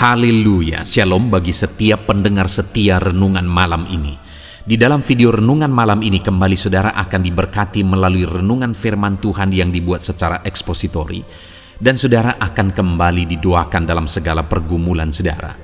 Haleluya, shalom bagi setiap pendengar setia renungan malam ini. Di dalam video renungan malam ini kembali saudara akan diberkati melalui renungan firman Tuhan yang dibuat secara ekspositori. Dan saudara akan kembali didoakan dalam segala pergumulan saudara.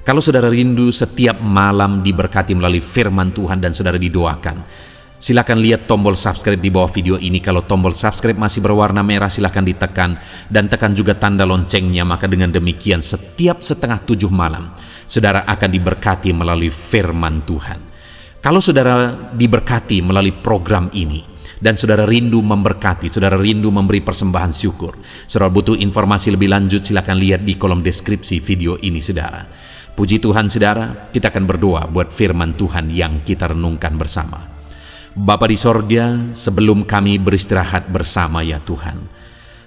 Kalau saudara rindu setiap malam diberkati melalui firman Tuhan dan saudara didoakan, silakan lihat tombol subscribe di bawah video ini. Kalau tombol subscribe masih berwarna merah, silakan ditekan dan tekan juga tanda loncengnya. Maka dengan demikian setiap setengah 7 malam saudara akan diberkati melalui firman Tuhan. Kalau saudara diberkati melalui program ini dan saudara rindu memberkati, saudara rindu memberi persembahan syukur, saudara butuh informasi lebih lanjut, silakan lihat di kolom deskripsi video ini saudara. Puji Tuhan saudara, kita akan berdoa buat firman Tuhan yang kita renungkan bersama. Bapa di sorga, sebelum kami beristirahat bersama ya Tuhan,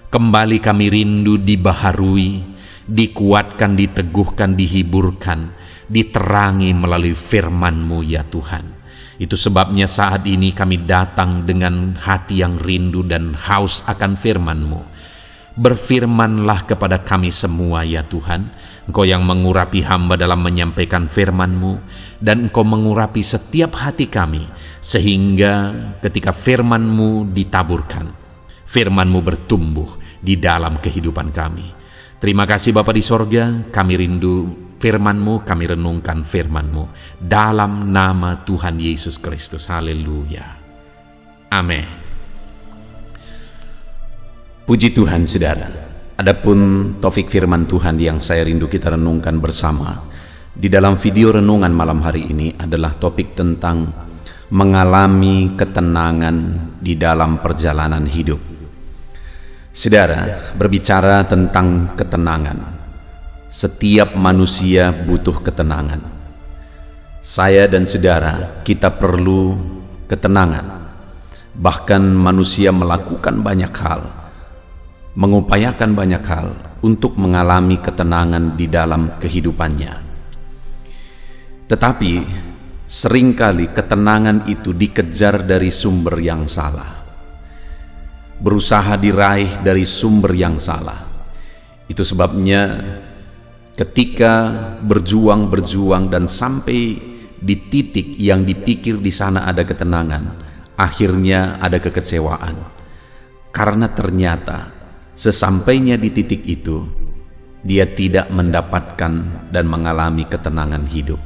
kembali kami rindu dibaharui, dikuatkan, diteguhkan, dihiburkan, diterangi melalui firman-Mu ya Tuhan. Itu sebabnya saat ini kami datang dengan hati yang rindu dan haus akan firman-Mu. Berfirmanlah kepada kami semua ya Tuhan. Engkau yang mengurapi hamba dalam menyampaikan firman-Mu, dan Engkau mengurapi setiap hati kami, sehingga ketika firman-Mu ditaburkan, firman-Mu bertumbuh di dalam kehidupan kami. Terima kasih Bapa di sorga, kami rindu firman-Mu, kami renungkan firman-Mu dalam nama Tuhan Yesus Kristus. Haleluya. Amin. Puji Tuhan saudara, adapun topik firman Tuhan yang saya rindu kita renungkan bersama di dalam video renungan malam hari ini adalah topik tentang mengalami ketenangan di dalam perjalanan hidup. Saudara, berbicara tentang ketenangan, setiap manusia butuh ketenangan. Saya dan saudara, kita perlu ketenangan. Bahkan manusia melakukan banyak hal, mengupayakan banyak hal untuk mengalami ketenangan di dalam kehidupannya. Tetapi seringkali ketenangan itu dikejar dari sumber yang salah, berusaha diraih dari sumber yang salah. Itu sebabnya ketika berjuang dan sampai di titik yang dipikir di sana ada ketenangan, akhirnya ada kekecewaan, karena ternyata sesampainya di titik itu, dia tidak mendapatkan dan mengalami ketenangan hidup.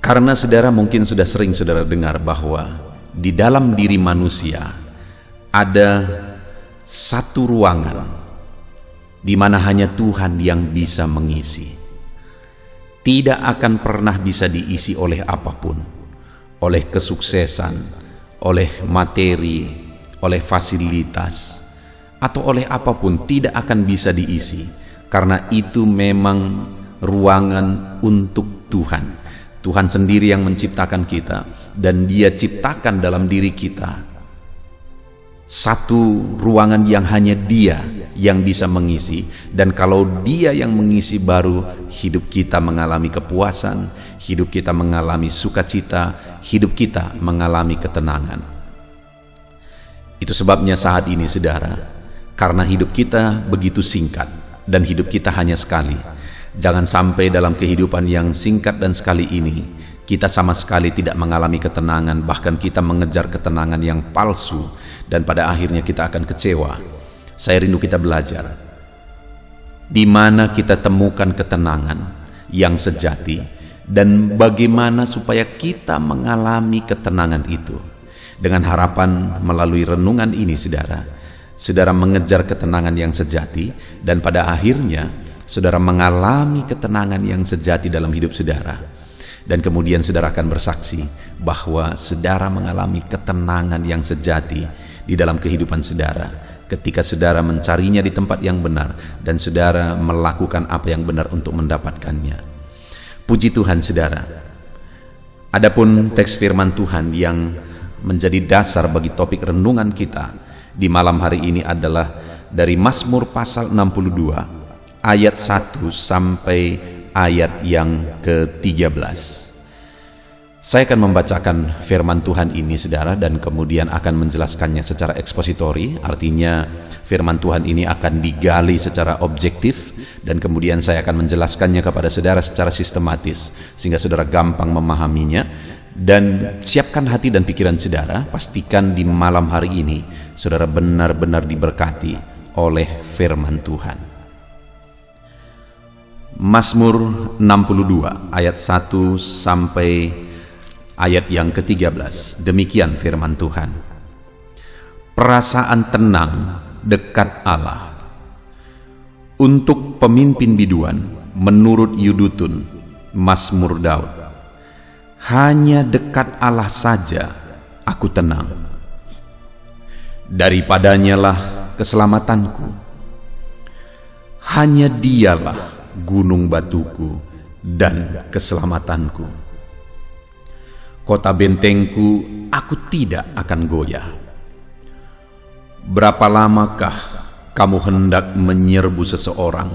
Karena saudara mungkin sudah sering saudara dengar bahwa di dalam diri manusia ada satu ruangan di mana hanya Tuhan yang bisa mengisi. Tidak akan pernah bisa diisi oleh apapun, oleh kesuksesan, oleh materi, oleh fasilitas, atau oleh apapun. Tidak akan bisa diisi, karena itu memang ruangan untuk Tuhan. Tuhan sendiri yang menciptakan kita, dan Dia ciptakan dalam diri kita satu ruangan yang hanya Dia yang bisa mengisi. Dan kalau Dia yang mengisi, baru hidup kita mengalami kepuasan, hidup kita mengalami sukacita, hidup kita mengalami ketenangan. Itu sebabnya saat ini saudara, karena hidup kita begitu singkat dan hidup kita hanya sekali, jangan sampai dalam kehidupan yang singkat dan sekali ini kita sama sekali tidak mengalami ketenangan, bahkan kita mengejar ketenangan yang palsu, dan pada akhirnya kita akan kecewa. Saya rindu kita belajar di mana kita temukan ketenangan yang sejati dan bagaimana supaya kita mengalami ketenangan itu. Dengan harapan melalui renungan ini saudara mengejar ketenangan yang sejati, dan pada akhirnya saudara mengalami ketenangan yang sejati dalam hidup saudara. Dan kemudian saudara akan bersaksi bahwa saudara mengalami ketenangan yang sejati di dalam kehidupan saudara ketika saudara mencarinya di tempat yang benar dan saudara melakukan apa yang benar untuk mendapatkannya. Puji Tuhan saudara. Adapun teks firman Tuhan yang menjadi dasar bagi topik renungan kita di malam hari ini adalah dari Mazmur pasal 62 ayat 1 sampai ayat yang ke-13. Saya akan membacakan firman Tuhan ini, saudara, dan kemudian akan menjelaskannya secara ekspositori. Artinya firman Tuhan ini akan digali secara objektif, dan kemudian saya akan menjelaskannya kepada saudara secara sistematis, sehingga saudara gampang memahaminya. Dan siapkan hati dan pikiran saudara, pastikan di malam hari ini saudara benar-benar diberkati oleh firman Tuhan. Mazmur 62 ayat 1 sampai ayat yang ke-13, demikian firman Tuhan. Perasaan tenang dekat Allah. Untuk pemimpin biduan, menurut Yudutun, Mazmur Daud. Hanya dekat Allah saja aku tenang. Daripadanya lah keselamatanku. Hanya dialah gunung batuku dan keselamatanku. Kota bentengku, aku tidak akan goyah. Berapa lamakah kamu hendak menyerbu seseorang,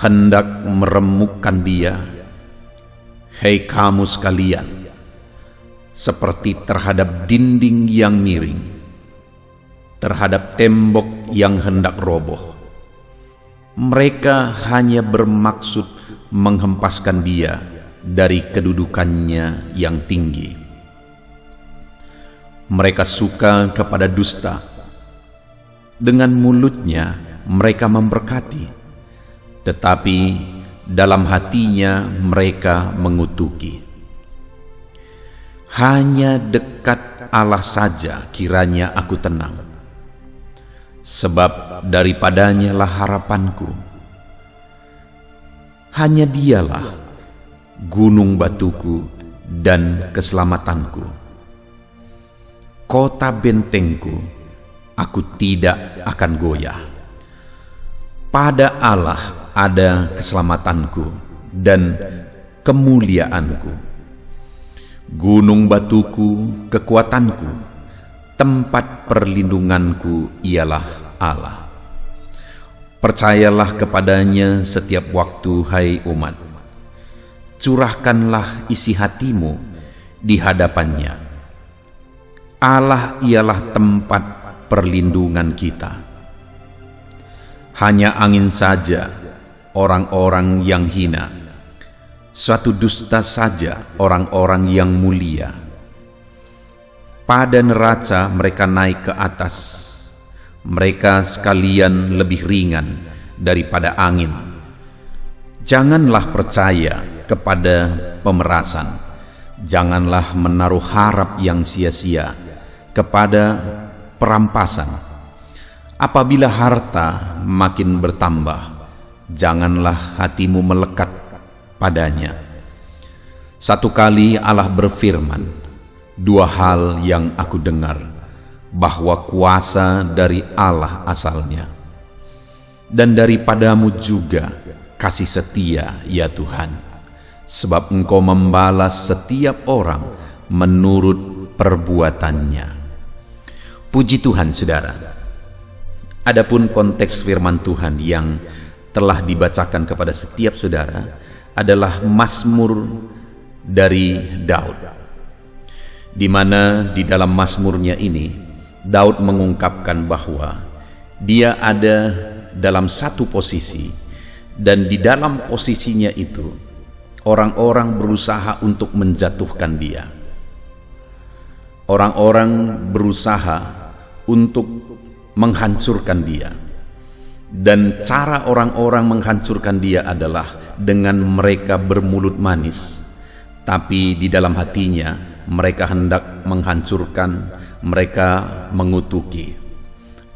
hendak meremukkan dia? Hei kamu sekalian, seperti terhadap dinding yang miring, terhadap tembok yang hendak roboh. Mereka hanya bermaksud menghempaskan dia dari kedudukannya yang tinggi. Mereka suka kepada dusta. Dengan mulutnya mereka memberkati, tetapi dalam hatinya mereka mengutuki. Hanya dekat Allah saja kiranya aku tenang, sebab daripadanya lah harapanku. Hanya dialah gunung batuku dan keselamatanku. Kota bentengku, aku tidak akan goyah. Pada Allah ada keselamatanku dan kemuliaanku. Gunung batuku, kekuatanku, tempat perlindunganku ialah Allah. Percayalah kepadanya setiap waktu, hai umat. Curahkanlah isi hatimu di hadapannya. Allah ialah tempat perlindungan kita. Hanya angin saja orang-orang yang hina, suatu dusta saja orang-orang yang mulia. Pada neraca mereka naik ke atas, mereka sekalian lebih ringan daripada angin. Janganlah percaya kepada pemerasan, janganlah menaruh harap yang sia-sia kepada perampasan. Apabila harta makin bertambah, janganlah hatimu melekat padanya. Satu kali Allah berfirman, dua hal yang aku dengar, bahwa kuasa dari Allah asalnya, dan daripadamu juga kasih setia, ya Tuhan, sebab Engkau membalas setiap orang menurut perbuatannya. Puji Tuhan, saudara. Adapun konteks firman Tuhan yang telah dibacakan kepada setiap saudara adalah Mazmur dari Daud, di mana di dalam Mazmurnya ini Daud mengungkapkan bahwa dia ada dalam satu posisi, dan di dalam posisinya itu orang-orang berusaha untuk menjatuhkan dia. Orang-orang berusaha untuk menghancurkan dia, dan cara orang-orang menghancurkan dia adalah dengan mereka bermulut manis, tapi di dalam hatinya mereka hendak menghancurkan, mereka mengutuki.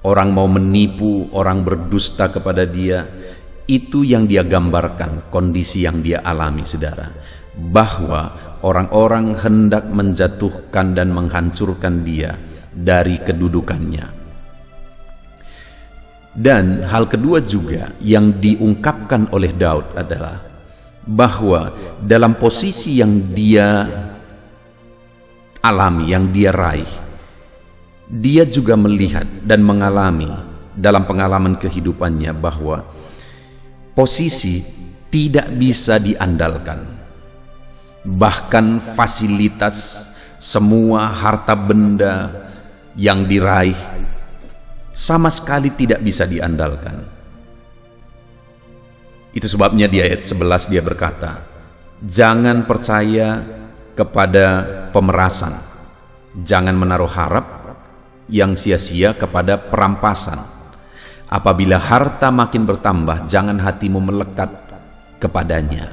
Orang mau menipu, orang berdusta kepada dia. Itu yang dia gambarkan, kondisi yang dia alami, saudara, bahwa orang-orang hendak menjatuhkan dan menghancurkan dia dari kedudukannya. Dan hal kedua juga yang diungkapkan oleh Daud adalah bahwa dalam posisi yang dia alami, yang dia raih, dia juga melihat dan mengalami dalam pengalaman kehidupannya bahwa posisi tidak bisa diandalkan. bahkan fasilitas, semua harta benda yang diraih sama sekali tidak bisa diandalkan. Itu sebabnya di ayat 11 dia berkata, jangan percaya kepada pemerasan, jangan menaruh harap yang sia-sia kepada perampasan. Apabila harta makin bertambah, jangan hatimu melekat kepadanya.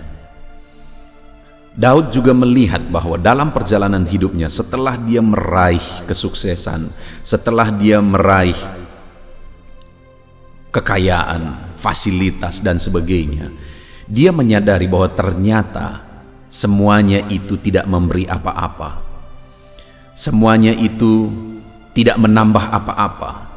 Daud juga melihat bahwa dalam perjalanan hidupnya, setelah dia meraih kesuksesan, setelah dia meraih kekayaan, fasilitas dan sebagainya, dia menyadari bahwa ternyata semuanya itu tidak memberi apa-apa. Semuanya itu tidak menambah apa-apa.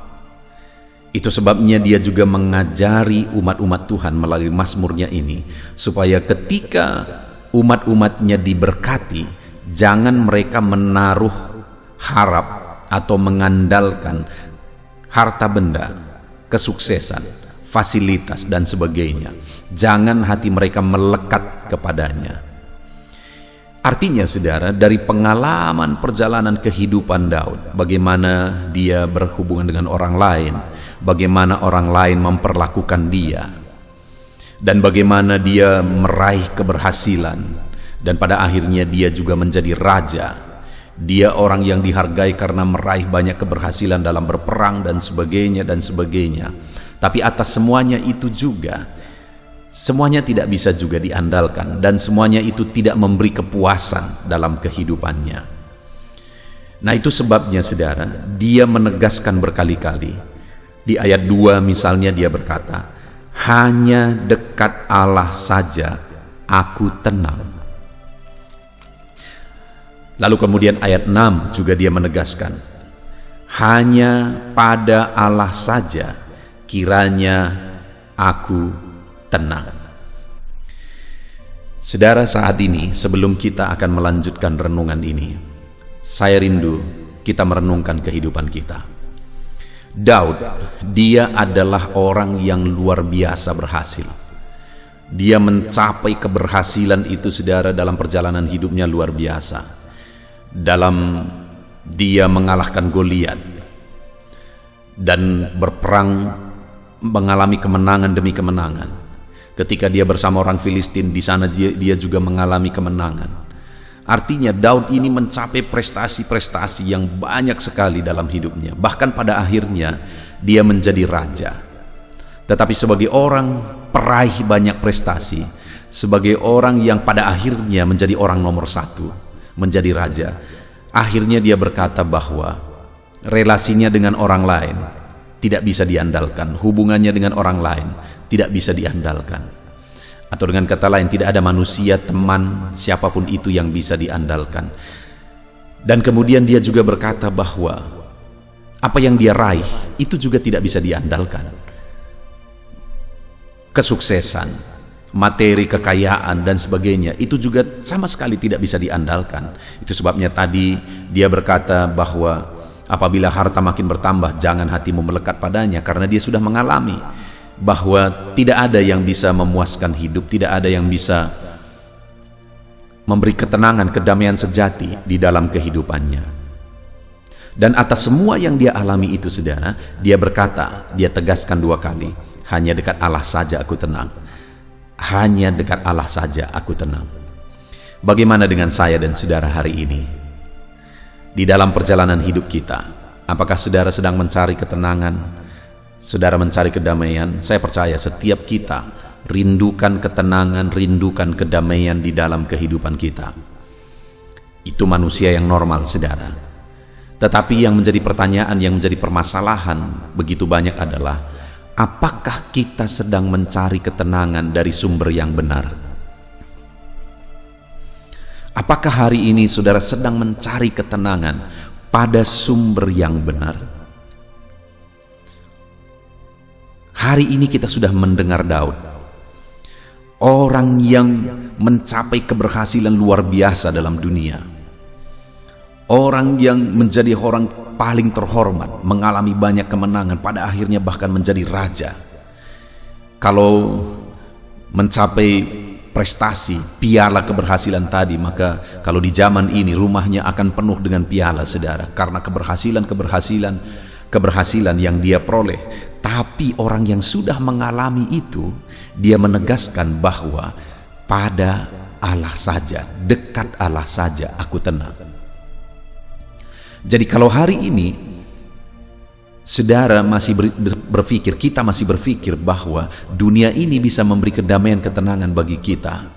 Itu sebabnya dia juga mengajari umat-umat Tuhan melalui Mazmurnya ini, supaya ketika umat-umatnya diberkati, jangan mereka menaruh harap atau mengandalkan harta benda, kesuksesan, fasilitas dan sebagainya. Jangan hati mereka melekat kepadanya. Artinya saudara, dari pengalaman perjalanan kehidupan Daud, bagaimana dia berhubungan dengan orang lain, bagaimana orang lain memperlakukan dia, dan bagaimana dia meraih keberhasilan, dan pada akhirnya dia juga menjadi raja. Dia orang yang dihargai karena meraih banyak keberhasilan dalam berperang dan sebagainya dan sebagainya. Tapi atas semuanya itu juga, semuanya tidak bisa juga diandalkan, dan semuanya itu tidak memberi kepuasan dalam kehidupannya. Nah, itu sebabnya saudara, dia menegaskan berkali-kali. Di ayat 2 misalnya dia berkata, hanya dekat Allah saja aku tenang. Lalu kemudian ayat 6 juga dia menegaskan, hanya pada Allah saja kiranya aku tenang. Saudara, saat ini sebelum kita akan melanjutkan renungan ini, saya rindu kita merenungkan kehidupan kita. Daud, dia adalah orang yang luar biasa berhasil. Dia mencapai keberhasilan itu saudara dalam perjalanan hidupnya luar biasa. Dalam dia mengalahkan Goliat dan berperang, mengalami kemenangan demi kemenangan. Ketika dia bersama orang Filistin, di sana dia juga mengalami kemenangan. Artinya Daud ini mencapai prestasi-prestasi yang banyak sekali dalam hidupnya. Bahkan pada akhirnya dia menjadi raja. Tetapi sebagai orang peraih banyak prestasi, sebagai orang yang pada akhirnya menjadi orang nomor 1, menjadi raja, akhirnya dia berkata bahwa relasinya dengan orang lain tidak bisa diandalkan, hubungannya dengan orang lain tidak bisa diandalkan, atau dengan kata lain, tidak ada manusia, teman, siapapun itu yang bisa diandalkan. Dan kemudian dia juga berkata bahwa apa yang dia raih itu juga tidak bisa diandalkan. Kesuksesan, materi, kekayaan dan sebagainya itu juga sama sekali tidak bisa diandalkan. Itu sebabnya tadi dia berkata bahwa apabila harta makin bertambah, jangan hatimu melekat padanya, karena dia sudah mengalami bahwa tidak ada yang bisa memuaskan hidup, tidak ada yang bisa memberi ketenangan, kedamaian sejati di dalam kehidupannya. Dan atas semua yang dia alami itu saudara, dia berkata, dia tegaskan 2 kali, hanya dekat Allah saja aku tenang. Hanya dekat Allah saja aku tenang. Bagaimana dengan saya dan saudara hari ini? Di dalam perjalanan hidup kita, apakah saudara sedang mencari ketenangan? Saudara mencari kedamaian? Saya percaya setiap kita rindukan ketenangan, rindukan kedamaian di dalam kehidupan kita. Itu manusia yang normal, saudara. Tetapi yang menjadi pertanyaan, yang menjadi permasalahan begitu banyak adalah, apakah kita sedang mencari ketenangan dari sumber yang benar? Apakah hari ini saudara sedang mencari ketenangan pada sumber yang benar? Hari ini kita sudah mendengar Daud, orang yang mencapai keberhasilan luar biasa dalam dunia, orang yang menjadi orang paling terhormat, mengalami banyak kemenangan, pada akhirnya bahkan menjadi raja. Kalau mencapai prestasi, piala keberhasilan tadi, maka kalau di zaman ini rumahnya akan penuh dengan piala, saudara, karena keberhasilan yang dia peroleh. Tapi orang yang sudah mengalami itu, dia menegaskan bahwa pada Allah saja, dekat Allah saja aku tenang. Jadi kalau hari ini saudara masih berpikir, kita masih berpikir bahwa dunia ini bisa memberi kedamaian, ketenangan bagi kita.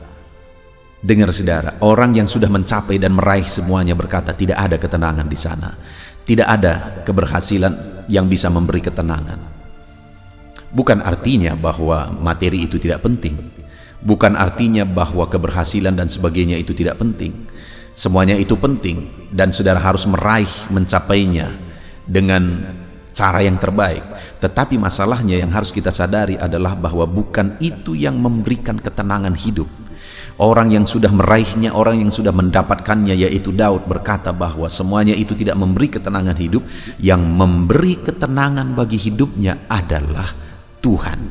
Dengar saudara, orang yang sudah mencapai dan meraih semuanya berkata tidak ada ketenangan di sana. Tidak ada keberhasilan yang bisa memberi ketenangan. Bukan artinya bahwa materi itu tidak penting. Bukan artinya bahwa keberhasilan dan sebagainya itu tidak penting. Semuanya itu penting dan saudara harus meraih, mencapainya dengan cara yang terbaik. Tetapi masalahnya yang harus kita sadari adalah bahwa bukan itu yang memberikan ketenangan hidup. Orang yang sudah meraihnya, orang yang sudah mendapatkannya, yaitu Daud, berkata bahwa semuanya itu tidak memberi ketenangan hidup. Yang memberi ketenangan bagi hidupnya adalah Tuhan,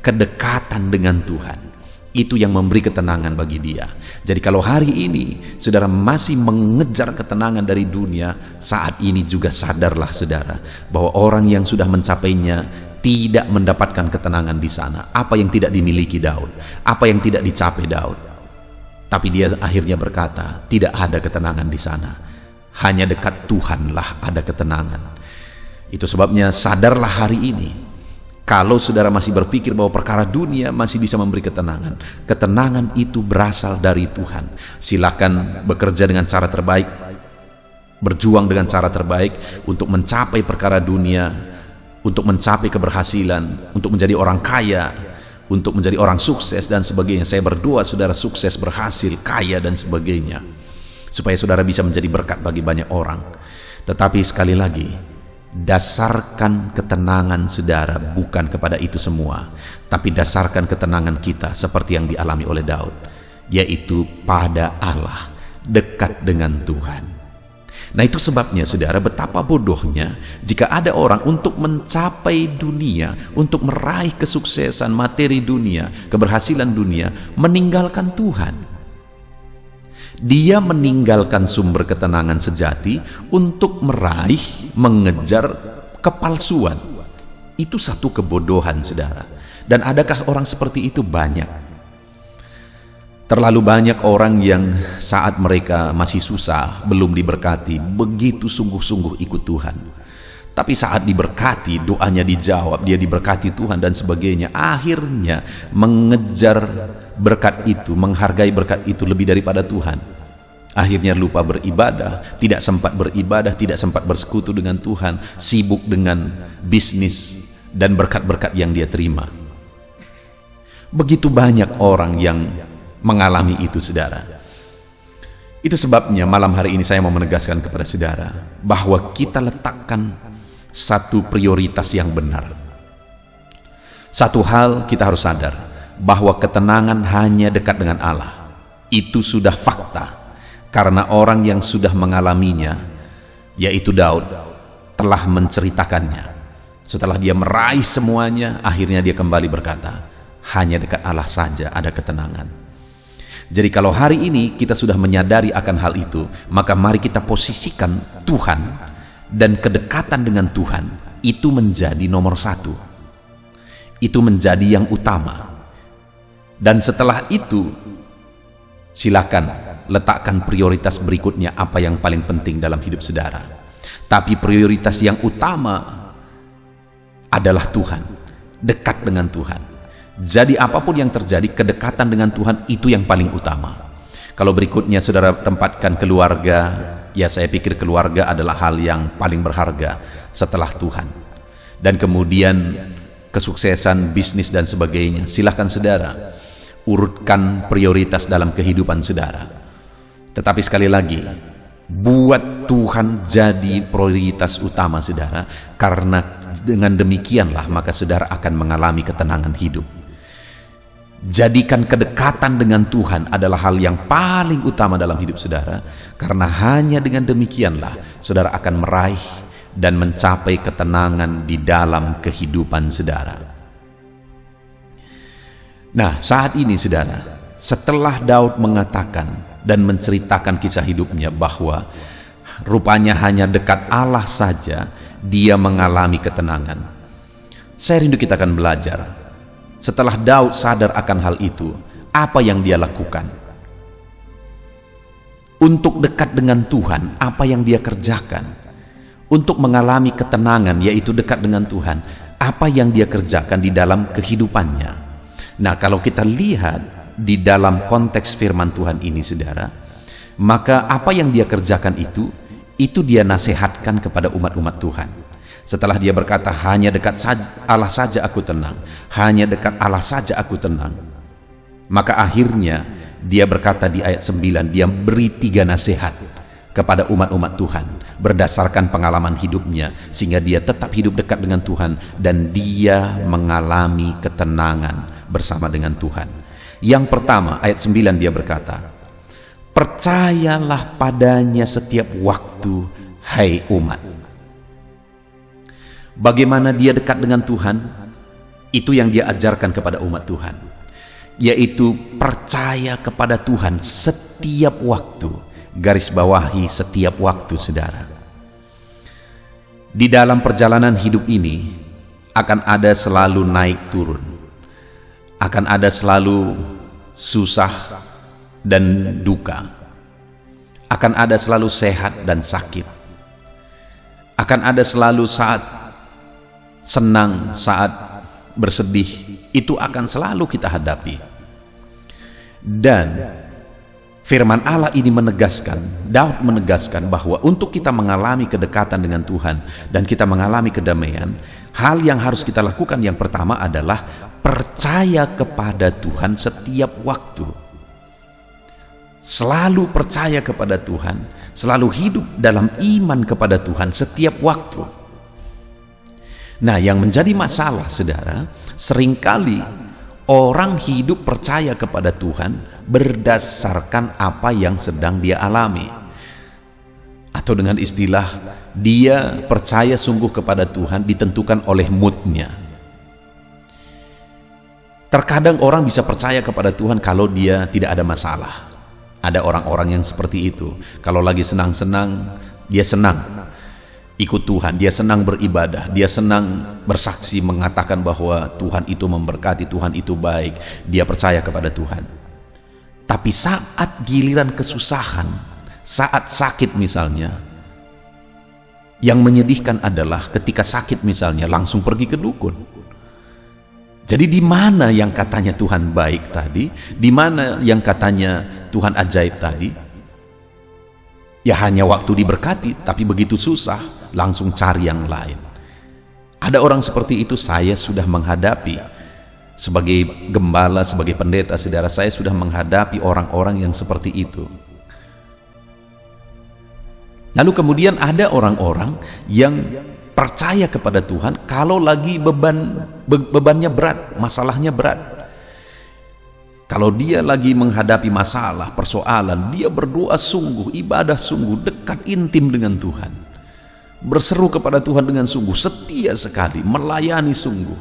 kedekatan dengan Tuhan. Itu yang memberi ketenangan bagi dia. Jadi kalau hari ini saudara masih mengejar ketenangan dari dunia, saat ini juga sadarlah saudara bahwa orang yang sudah mencapainya tidak mendapatkan ketenangan di sana. Apa yang tidak dimiliki Daud, apa yang tidak dicapai Daud. Tapi dia akhirnya berkata, tidak ada ketenangan di sana. Hanya dekat Tuhanlah ada ketenangan. Itu sebabnya sadarlah hari ini. Kalau saudara masih berpikir bahwa perkara dunia masih bisa memberi ketenangan, ketenangan itu berasal dari Tuhan. Silakan bekerja dengan cara terbaik, berjuang dengan cara terbaik untuk mencapai perkara dunia, untuk mencapai keberhasilan, untuk menjadi orang kaya, untuk menjadi orang sukses dan sebagainya. Saya berdoa saudara sukses, berhasil, kaya dan sebagainya, supaya saudara bisa menjadi berkat bagi banyak orang. Tetapi sekali lagi, dasarkan ketenangan saudara bukan kepada itu semua, tapi dasarkan ketenangan kita seperti yang dialami oleh Daud, yaitu pada Allah, dekat dengan Tuhan. Nah itu sebabnya saudara, betapa bodohnya jika ada orang untuk mencapai dunia, untuk meraih kesuksesan materi dunia, keberhasilan dunia, meninggalkan Tuhan. Dia meninggalkan sumber ketenangan sejati untuk meraih, mengejar kepalsuan. Itu satu kebodohan saudara. Dan adakah orang seperti itu? Banyak. Terlalu banyak orang yang saat mereka masih susah, belum diberkati, begitu sungguh-sungguh ikut Tuhan. Tapi saat diberkati, doanya dijawab, dia diberkati Tuhan dan sebagainya, akhirnya mengejar berkat itu, menghargai berkat itu lebih daripada Tuhan. Akhirnya lupa beribadah, tidak sempat beribadah, tidak sempat bersekutu dengan Tuhan, sibuk dengan bisnis dan berkat-berkat yang dia terima. Begitu banyak orang yang mengalami itu saudara. Itu sebabnya malam hari ini saya mau menegaskan kepada saudara bahwa kita letakkan satu prioritas yang benar. Satu hal kita harus sadar, bahwa ketenangan hanya dekat dengan Allah. Itu sudah fakta, karena orang yang sudah mengalaminya, yaitu Daud, telah menceritakannya. Setelah dia meraih semuanya, akhirnya dia kembali berkata, hanya dekat Allah saja ada ketenangan. Jadi kalau hari ini kita sudah menyadari akan hal itu, maka mari kita posisikan Tuhan dan kedekatan dengan Tuhan itu menjadi nomor satu. Itu menjadi yang utama. Dan setelah itu, silakan letakkan prioritas berikutnya apa yang paling penting dalam hidup saudara. Tapi prioritas yang utama adalah Tuhan, dekat dengan Tuhan. Jadi apapun yang terjadi, kedekatan dengan Tuhan itu yang paling utama. Kalau berikutnya saudara tempatkan keluarga, ya saya pikir keluarga adalah hal yang paling berharga setelah Tuhan. Dan kemudian kesuksesan, bisnis dan sebagainya. Silahkan saudara urutkan prioritas dalam kehidupan saudara. Tetapi sekali lagi, buat Tuhan jadi prioritas utama saudara, karena dengan demikianlah maka saudara akan mengalami ketenangan hidup. Jadikan kedekatan dengan Tuhan adalah hal yang paling utama dalam hidup saudara, karena hanya dengan demikianlah saudara akan meraih dan mencapai ketenangan di dalam kehidupan saudara. Nah, saat ini saudara, setelah Daud mengatakan dan menceritakan kisah hidupnya bahwa rupanya hanya dekat Allah saja dia mengalami ketenangan. Saya rindu kita akan belajar. Setelah Daud sadar akan hal itu, apa yang dia lakukan? Untuk dekat dengan Tuhan, apa yang dia kerjakan? Untuk mengalami ketenangan, yaitu dekat dengan Tuhan, apa yang dia kerjakan di dalam kehidupannya? Nah, kalau kita lihat di dalam konteks firman Tuhan ini, saudara, maka apa yang dia kerjakan itu dia nasihatkan kepada umat-umat Tuhan. Setelah dia berkata, hanya dekat Allah saja aku tenang, hanya dekat Allah saja aku tenang, maka akhirnya dia berkata di ayat 9, dia beri 3 nasihat kepada umat-umat Tuhan berdasarkan pengalaman hidupnya, sehingga dia tetap hidup dekat dengan Tuhan dan dia mengalami ketenangan bersama dengan Tuhan. Yang pertama, ayat 9 dia berkata, percayalah padanya setiap waktu, hai umat. Bagaimana dia dekat dengan Tuhan? Itu yang dia ajarkan kepada umat Tuhan, yaitu percaya kepada Tuhan setiap waktu. Garis bawahi setiap waktu, saudara. Di dalam perjalanan hidup ini akan ada selalu naik turun, akan ada selalu susah dan duka, akan ada selalu sehat dan sakit, akan ada selalu saat senang, saat bersedih. Itu akan selalu kita hadapi. Dan firman Allah ini menegaskan, Daud menegaskan bahwa untuk kita mengalami kedekatan dengan Tuhan dan kita mengalami kedamaian, hal yang harus kita lakukan yang pertama adalah percaya kepada Tuhan setiap waktu. Selalu percaya kepada Tuhan, selalu hidup dalam iman kepada Tuhan setiap waktu. Nah, yang menjadi masalah, saudara, seringkali orang hidup percaya kepada Tuhan berdasarkan apa yang sedang dia alami, atau dengan istilah, dia percaya sungguh kepada Tuhan ditentukan oleh moodnya. Terkadang orang bisa percaya kepada Tuhan kalau dia tidak ada masalah. Ada orang-orang yang seperti itu. Kalau lagi senang-senang, dia senang ikut Tuhan, dia senang beribadah, dia senang bersaksi mengatakan bahwa Tuhan itu memberkati, Tuhan itu baik, dia percaya kepada Tuhan. Tapi saat giliran kesusahan, saat sakit misalnya, yang menyedihkan adalah ketika sakit misalnya langsung pergi ke dukun. Jadi di mana yang katanya Tuhan baik tadi, di mana yang katanya Tuhan ajaib tadi? Ya hanya waktu diberkati, tapi begitu susah langsung cari yang lain. Ada orang seperti itu. Saya sudah menghadapi sebagai gembala, sebagai pendeta, saudara, saya sudah menghadapi orang-orang yang seperti itu. Lalu kemudian ada orang-orang yang percaya kepada Tuhan kalau lagi bebannya berat, masalahnya berat. Kalau dia lagi menghadapi masalah, persoalan, dia berdoa sungguh, ibadah sungguh, dekat intim dengan Tuhan, berseru kepada Tuhan dengan sungguh, setia sekali, melayani sungguh,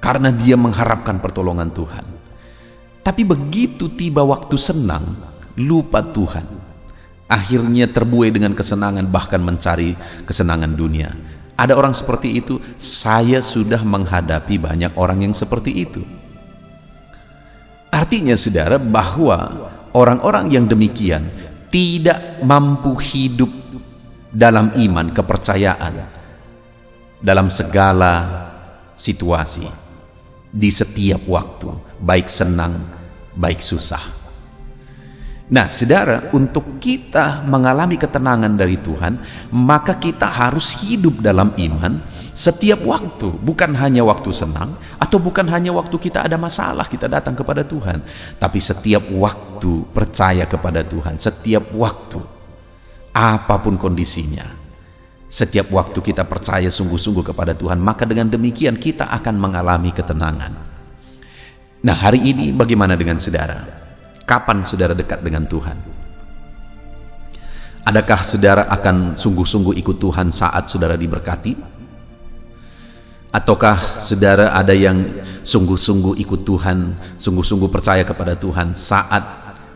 karena dia mengharapkan pertolongan Tuhan. Tapi begitu tiba waktu senang, lupa Tuhan, akhirnya terbuai dengan kesenangan, bahkan mencari kesenangan dunia. Ada orang seperti itu. Saya sudah menghadapi banyak orang yang seperti itu. Artinya, saudara, bahwa orang-orang yang demikian tidak mampu hidup dalam iman, kepercayaan dalam segala situasi, di setiap waktu, baik senang, baik susah. Nah, saudara, untuk kita mengalami ketenangan dari Tuhan, maka kita harus hidup dalam iman setiap waktu, bukan hanya waktu senang, atau bukan hanya waktu kita ada masalah kita datang kepada Tuhan, tapi setiap waktu percaya kepada Tuhan, setiap waktu, apapun kondisinya. Setiap waktu kita percaya sungguh-sungguh kepada Tuhan, maka dengan demikian kita akan mengalami ketenangan. Nah, hari ini bagaimana dengan saudara? Kapan saudara dekat dengan Tuhan? Adakah saudara akan sungguh-sungguh ikut Tuhan saat saudara diberkati? Ataukah saudara ada yang sungguh-sungguh ikut Tuhan, sungguh-sungguh percaya kepada Tuhan saat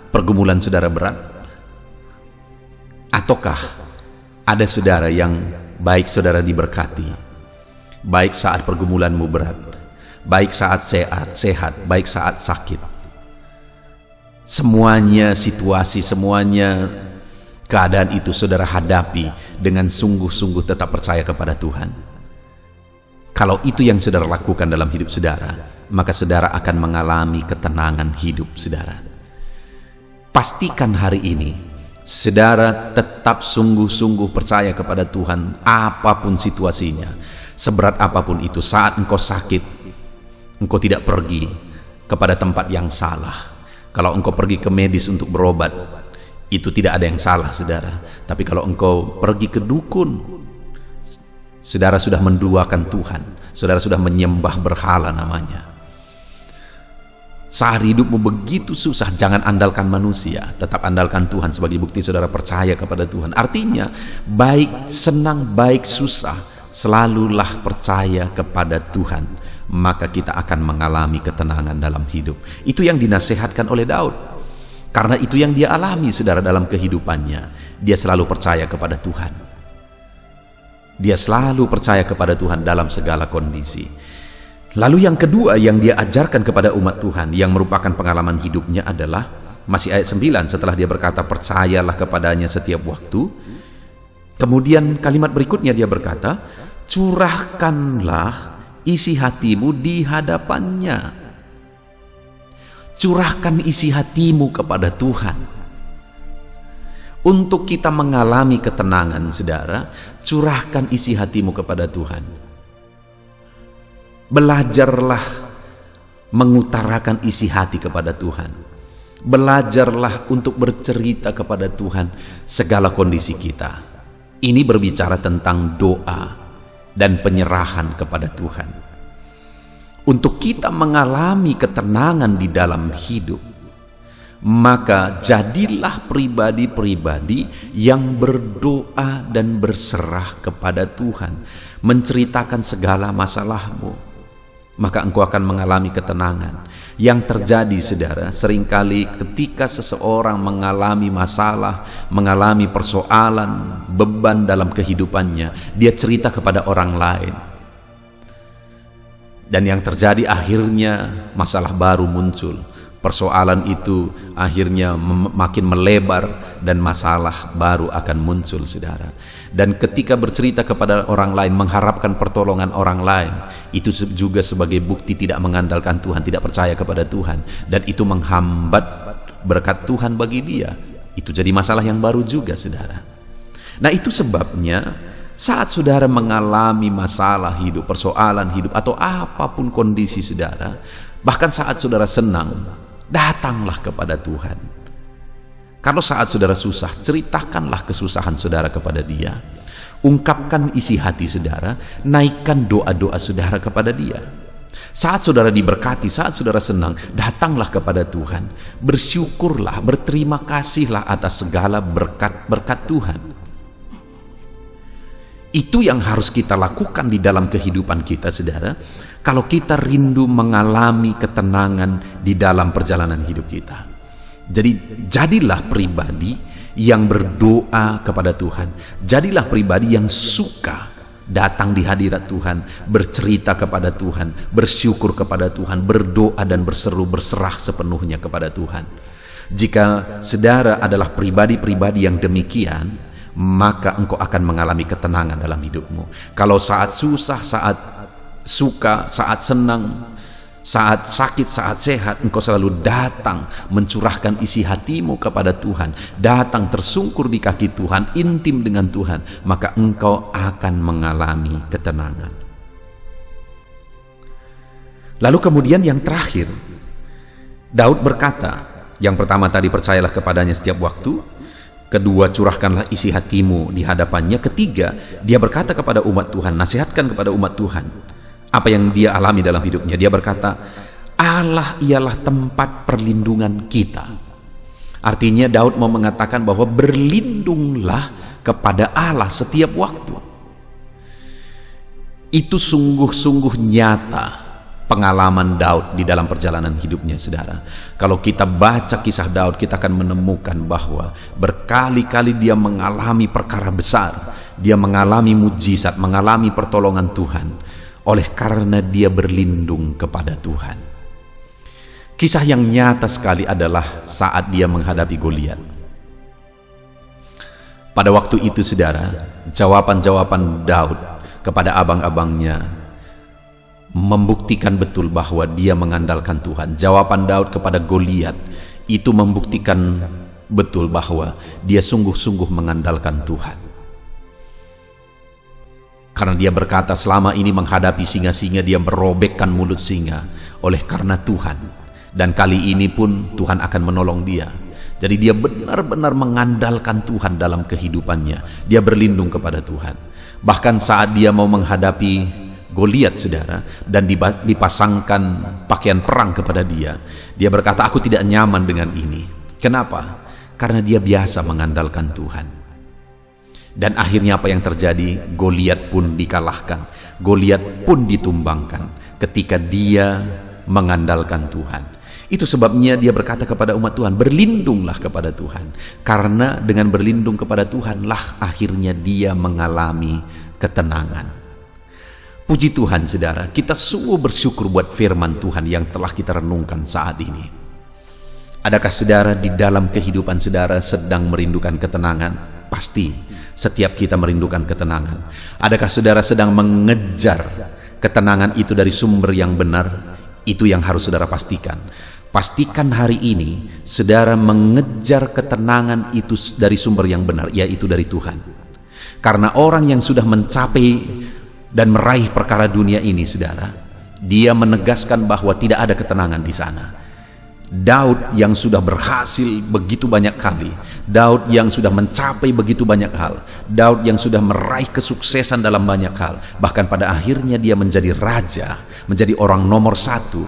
pergumulan saudara berat? Ataukah ada saudara yang baik saudara diberkati, baik saat pergumulanmu berat, baik saat sehat, baik saat sakit, semuanya situasi, semuanya keadaan itu saudara hadapi dengan sungguh-sungguh tetap percaya kepada Tuhan? Kalau itu yang saudara lakukan dalam hidup saudara, maka saudara akan mengalami ketenangan hidup saudara. Pastikan hari ini saudara tetap sungguh-sungguh percaya kepada Tuhan apapun situasinya, seberat apapun itu. Saat engkau sakit, engkau tidak pergi kepada tempat yang salah. Kalau engkau pergi ke medis untuk berobat, itu tidak ada yang salah saudara. Tapi kalau engkau pergi ke dukun, saudara sudah menduakan Tuhan, saudara sudah menyembah berhala namanya. Saat hidupmu begitu susah, jangan andalkan manusia, tetap andalkan Tuhan sebagai bukti saudara percaya kepada Tuhan. Artinya, baik senang, baik susah, selalulah percaya kepada Tuhan, maka kita akan mengalami ketenangan dalam hidup. Itu yang dinasihatkan oleh Daud, karena itu yang dia alami saudara dalam kehidupannya. Dia selalu percaya kepada Tuhan. Dia selalu percaya kepada Tuhan dalam segala kondisi. Lalu yang kedua yang dia ajarkan kepada umat Tuhan yang merupakan pengalaman hidupnya adalah, masih ayat 9, setelah dia berkata percayalah kepadanya setiap waktu, kemudian kalimat berikutnya dia berkata, curahkanlah isi hatimu di hadapannya. Curahkan isi hatimu kepada Tuhan. Untuk kita mengalami ketenangan saudara, curahkan isi hatimu kepada Tuhan. Belajarlah mengutarakan isi hati kepada Tuhan. Belajarlah untuk bercerita kepada Tuhan segala kondisi kita. Ini berbicara tentang doa dan penyerahan kepada Tuhan. Untuk kita mengalami ketenangan di dalam hidup, maka jadilah pribadi-pribadi yang berdoa dan berserah kepada Tuhan, menceritakan segala masalahmu, maka engkau akan mengalami ketenangan. Yang terjadi saudara, seringkali ketika seseorang mengalami masalah, mengalami persoalan, beban dalam kehidupannya, dia cerita kepada orang lain, dan yang terjadi akhirnya masalah baru muncul. Persoalan itu akhirnya makin melebar dan masalah baru akan muncul saudara. Dan ketika bercerita kepada orang lain, mengharapkan pertolongan orang lain, itu juga sebagai bukti tidak mengandalkan Tuhan, tidak percaya kepada Tuhan, dan itu menghambat berkat Tuhan bagi dia. Itu jadi masalah yang baru juga saudara. Nah, itu sebabnya saat saudara mengalami masalah hidup, persoalan hidup, atau apapun kondisi saudara, bahkan saat saudara senang, datanglah kepada Tuhan. Kalau saat saudara susah, ceritakanlah kesusahan saudara kepada Dia. Ungkapkan isi hati saudara, naikkan doa-doa saudara kepada Dia. Saat saudara diberkati, saat saudara senang, datanglah kepada Tuhan. Bersyukurlah, berterima kasihlah atas segala berkat-berkat Tuhan. Itu yang harus kita lakukan di dalam kehidupan kita saudara, kalau kita rindu mengalami ketenangan di dalam perjalanan hidup kita. Jadi jadilah pribadi yang berdoa kepada Tuhan. Jadilah pribadi yang suka datang di hadirat Tuhan, bercerita kepada Tuhan, bersyukur kepada Tuhan, berdoa dan berseru, berserah sepenuhnya kepada Tuhan. Jika saudara adalah pribadi-pribadi yang demikian, maka engkau akan mengalami ketenangan dalam hidupmu. Kalau saat susah, saat suka, saat senang, saat sakit, saat sehat, engkau selalu datang mencurahkan isi hatimu kepada Tuhan, datang tersungkur di kaki Tuhan, intim dengan Tuhan, maka engkau akan mengalami ketenangan. Lalu kemudian yang terakhir, Daud berkata, yang pertama tadi percayalah kepadanya setiap waktu, kedua curahkanlah isi hatimu di hadapannya, ketiga dia berkata kepada umat Tuhan, nasihatkan kepada umat Tuhan apa yang dia alami dalam hidupnya. Dia berkata, Allah ialah tempat perlindungan kita. Artinya Daud mau mengatakan bahwa berlindunglah kepada Allah setiap waktu. Itu sungguh-sungguh nyata pengalaman Daud di dalam perjalanan hidupnya, saudara. Kalau kita baca kisah Daud, kita akan menemukan bahwa berkali-kali dia mengalami perkara besar, dia mengalami mujizat, mengalami pertolongan Tuhan, oleh karena dia berlindung kepada Tuhan. Kisah yang nyata sekali adalah saat dia menghadapi Goliat. Pada waktu itu, saudara, jawaban-jawaban Daud kepada abang-abangnya membuktikan betul bahwa dia mengandalkan Tuhan. Jawaban Daud kepada Goliat itu membuktikan betul bahwa dia sungguh-sungguh mengandalkan Tuhan. Karena dia berkata selama ini menghadapi singa-singa, dia merobekkan mulut singa oleh karena Tuhan. Dan kali ini pun Tuhan akan menolong dia. Jadi dia benar-benar mengandalkan Tuhan dalam kehidupannya. Dia berlindung kepada Tuhan. Bahkan saat dia mau menghadapi Goliat, saudara, dan dipasangkan pakaian perang kepada dia, dia berkata, aku tidak nyaman dengan ini. Kenapa? Karena dia biasa mengandalkan Tuhan. Dan akhirnya apa yang terjadi? Goliat pun dikalahkan, Goliat pun ditumbangkan ketika dia mengandalkan Tuhan. Itu sebabnya dia berkata kepada umat Tuhan, berlindunglah kepada Tuhan. Karena dengan berlindung kepada Tuhanlah akhirnya dia mengalami ketenangan. Puji Tuhan, saudara, kita sungguh bersyukur buat firman Tuhan yang telah kita renungkan saat ini. Adakah saudara di dalam kehidupan saudara sedang merindukan ketenangan? Pasti setiap kita merindukan ketenangan. Adakah saudara sedang mengejar ketenangan itu dari sumber yang benar? Itu yang harus saudara pastikan. Pastikan hari ini saudara mengejar ketenangan itu dari sumber yang benar, yaitu dari Tuhan. Karena orang yang sudah mencapai dan meraih perkara dunia ini, saudara, dia menegaskan bahwa tidak ada ketenangan di sana. Daud yang sudah berhasil begitu banyak kali, Daud yang sudah mencapai begitu banyak hal, Daud yang sudah meraih kesuksesan dalam banyak hal, bahkan pada akhirnya dia menjadi raja, menjadi orang nomor satu,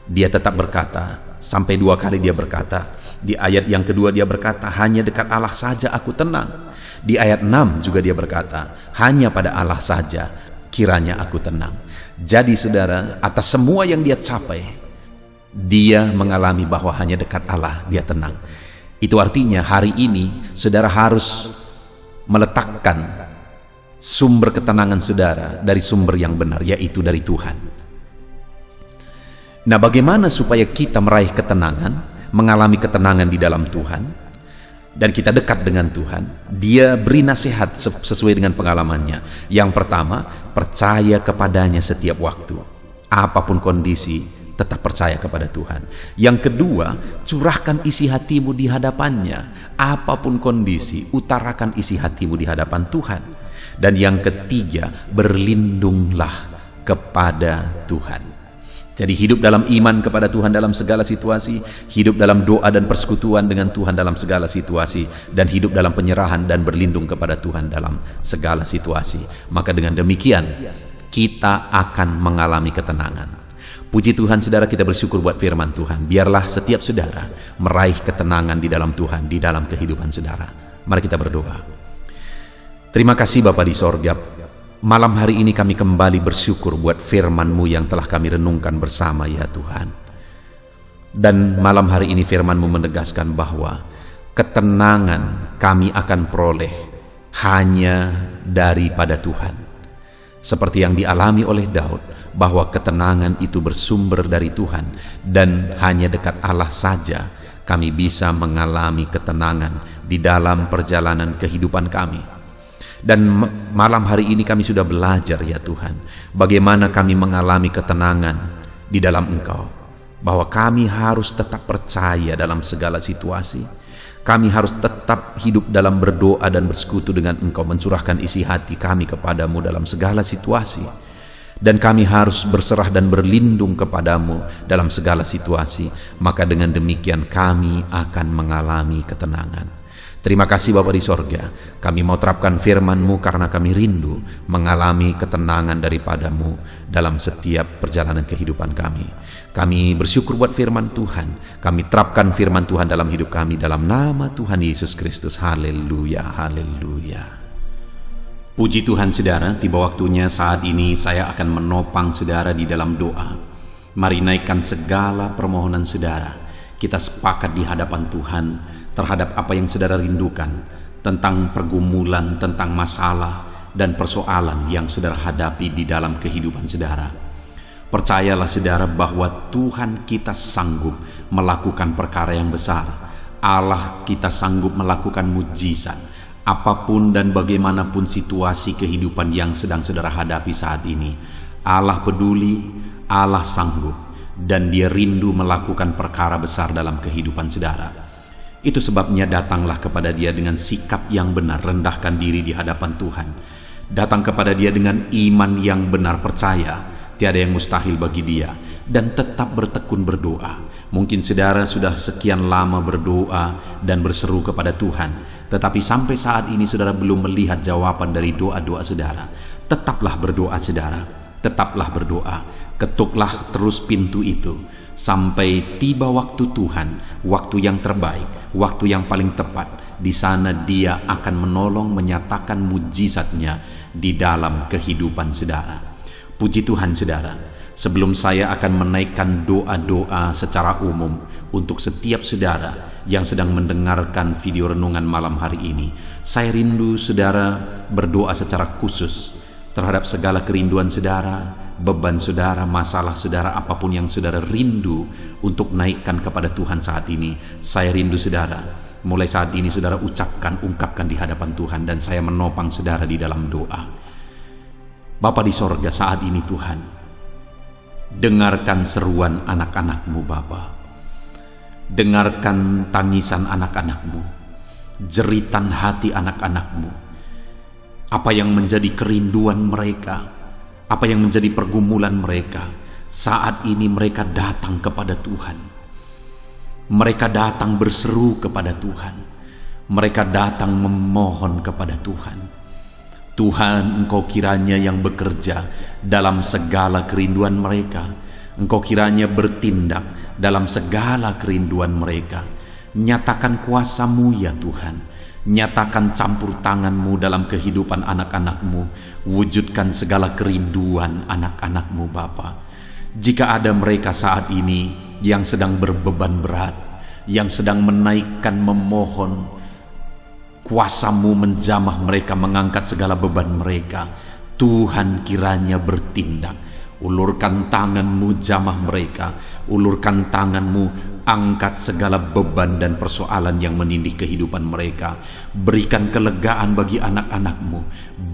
dia tetap berkata, sampai 2 kali dia berkata, di ayat yang kedua dia berkata, hanya dekat Allah saja aku tenang. Di ayat 6 juga dia berkata, hanya pada Allah saja kiranya aku tenang. Jadi saudara, atas semua yang dia capai, dia mengalami bahwa hanya dekat Allah dia tenang. Itu artinya hari ini saudara harus meletakkan sumber ketenangan saudara dari sumber yang benar, yaitu dari Tuhan. Nah, bagaimana supaya kita meraih ketenangan, mengalami ketenangan di dalam Tuhan, dan kita dekat dengan Tuhan? Dia beri nasihat sesuai dengan pengalamannya. Yang pertama, percaya kepadanya setiap waktu. Apapun kondisi, tetap percaya kepada Tuhan. Yang kedua, curahkan isi hatimu di hadapannya. Apapun kondisi, utarakan isi hatimu di hadapan Tuhan. Dan yang ketiga, berlindunglah kepada Tuhan. Jadi hidup dalam iman kepada Tuhan dalam segala situasi, hidup dalam doa dan persekutuan dengan Tuhan dalam segala situasi, dan hidup dalam penyerahan dan berlindung kepada Tuhan dalam segala situasi. Maka dengan demikian, kita akan mengalami ketenangan. Puji Tuhan, saudara, kita bersyukur buat firman Tuhan. Biarlah setiap saudara meraih ketenangan di dalam Tuhan, di dalam kehidupan saudara. Mari kita berdoa. Terima kasih Bapa di sorga. Malam hari ini kami kembali bersyukur buat firman-Mu yang telah kami renungkan bersama, ya Tuhan. Dan malam hari ini firman-Mu menegaskan bahwa ketenangan kami akan peroleh hanya daripada Tuhan. Seperti yang dialami oleh Daud, bahwa ketenangan itu bersumber dari Tuhan, dan hanya dekat Allah saja kami bisa mengalami ketenangan di dalam perjalanan kehidupan kami. Dan malam hari ini kami sudah belajar, ya Tuhan, bagaimana kami mengalami ketenangan di dalam Engkau, bahwa kami harus tetap percaya dalam segala situasi. Kami harus tetap hidup dalam berdoa dan bersekutu dengan Engkau, mencurahkan isi hati kami kepadamu dalam segala situasi. Dan kami harus berserah dan berlindung kepadamu dalam segala situasi. Maka dengan demikian kami akan mengalami ketenangan. Terima kasih Bapa di sorga, kami mau terapkan firman-Mu karena kami rindu mengalami ketenangan daripadamu dalam setiap perjalanan kehidupan kami. Kami bersyukur buat firman Tuhan, kami terapkan firman Tuhan dalam hidup kami dalam nama Tuhan Yesus Kristus. Haleluya, haleluya. Puji Tuhan saudara, tiba waktunya saat ini saya akan menopang saudara di dalam doa. Mari naikkan segala permohonan saudara. Kita sepakat di hadapan Tuhan terhadap apa yang saudara rindukan, tentang pergumulan, tentang masalah dan persoalan yang saudara hadapi di dalam kehidupan saudara. Percayalah saudara bahwa Tuhan kita sanggup melakukan perkara yang besar. Allah kita sanggup melakukan mujizat. Apapun dan bagaimanapun situasi kehidupan yang sedang saudara hadapi saat ini, Allah peduli, Allah sanggup, dan Dia rindu melakukan perkara besar dalam kehidupan saudara. Itu sebabnya datanglah kepada Dia dengan sikap yang benar, rendahkan diri di hadapan Tuhan. Datang kepada Dia dengan iman yang benar, percaya tiada yang mustahil bagi Dia, dan tetap bertekun berdoa. Mungkin saudara sudah sekian lama berdoa dan berseru kepada Tuhan, tetapi sampai saat ini saudara belum melihat jawaban dari doa-doa saudara. Tetaplah berdoa saudara, tetaplah berdoa. Ketuklah terus pintu itu sampai tiba waktu Tuhan, waktu yang terbaik, waktu yang paling tepat. Di sana Dia akan menolong, menyatakan mujizatnya di dalam kehidupan saudara. Puji Tuhan saudara. Sebelum saya akan menaikkan doa-doa secara umum untuk setiap saudara yang sedang mendengarkan video renungan malam hari ini, saya rindu saudara berdoa secara khusus terhadap segala kerinduan saudara, beban saudara, masalah saudara, apapun yang saudara rindu untuk naikkan kepada Tuhan saat ini. Saya rindu saudara, mulai saat ini saudara ungkapkan di hadapan Tuhan, dan saya menopang saudara di dalam doa. Bapa di sorga, saat ini Tuhan, dengarkan seruan anak-anak-Mu Bapa. Dengarkan tangisan anak-anak-Mu, jeritan hati anak-anak-Mu. Apa yang menjadi kerinduan mereka, apa yang menjadi pergumulan mereka, saat ini mereka datang kepada Tuhan. Mereka datang berseru kepada Tuhan. Mereka datang memohon kepada Tuhan. Tuhan, Engkau kiranya yang bekerja dalam segala kerinduan mereka. Engkau kiranya bertindak dalam segala kerinduan mereka. Nyatakan kuasa-Mu ya Tuhan. Nyatakan campur tangan-Mu dalam kehidupan anak-anak-Mu. Wujudkan segala kerinduan anak-anak-Mu Bapa. Jika ada mereka saat ini yang sedang berbeban berat, yang sedang menaikkan, memohon, kuasa-Mu menjamah mereka, mengangkat segala beban mereka. Tuhan kiranya bertindak. Ulurkan tangan-Mu, jamah mereka. Ulurkan tangan-Mu, angkat segala beban dan persoalan yang menindih kehidupan mereka. Berikan kelegaan bagi anak-anak-Mu.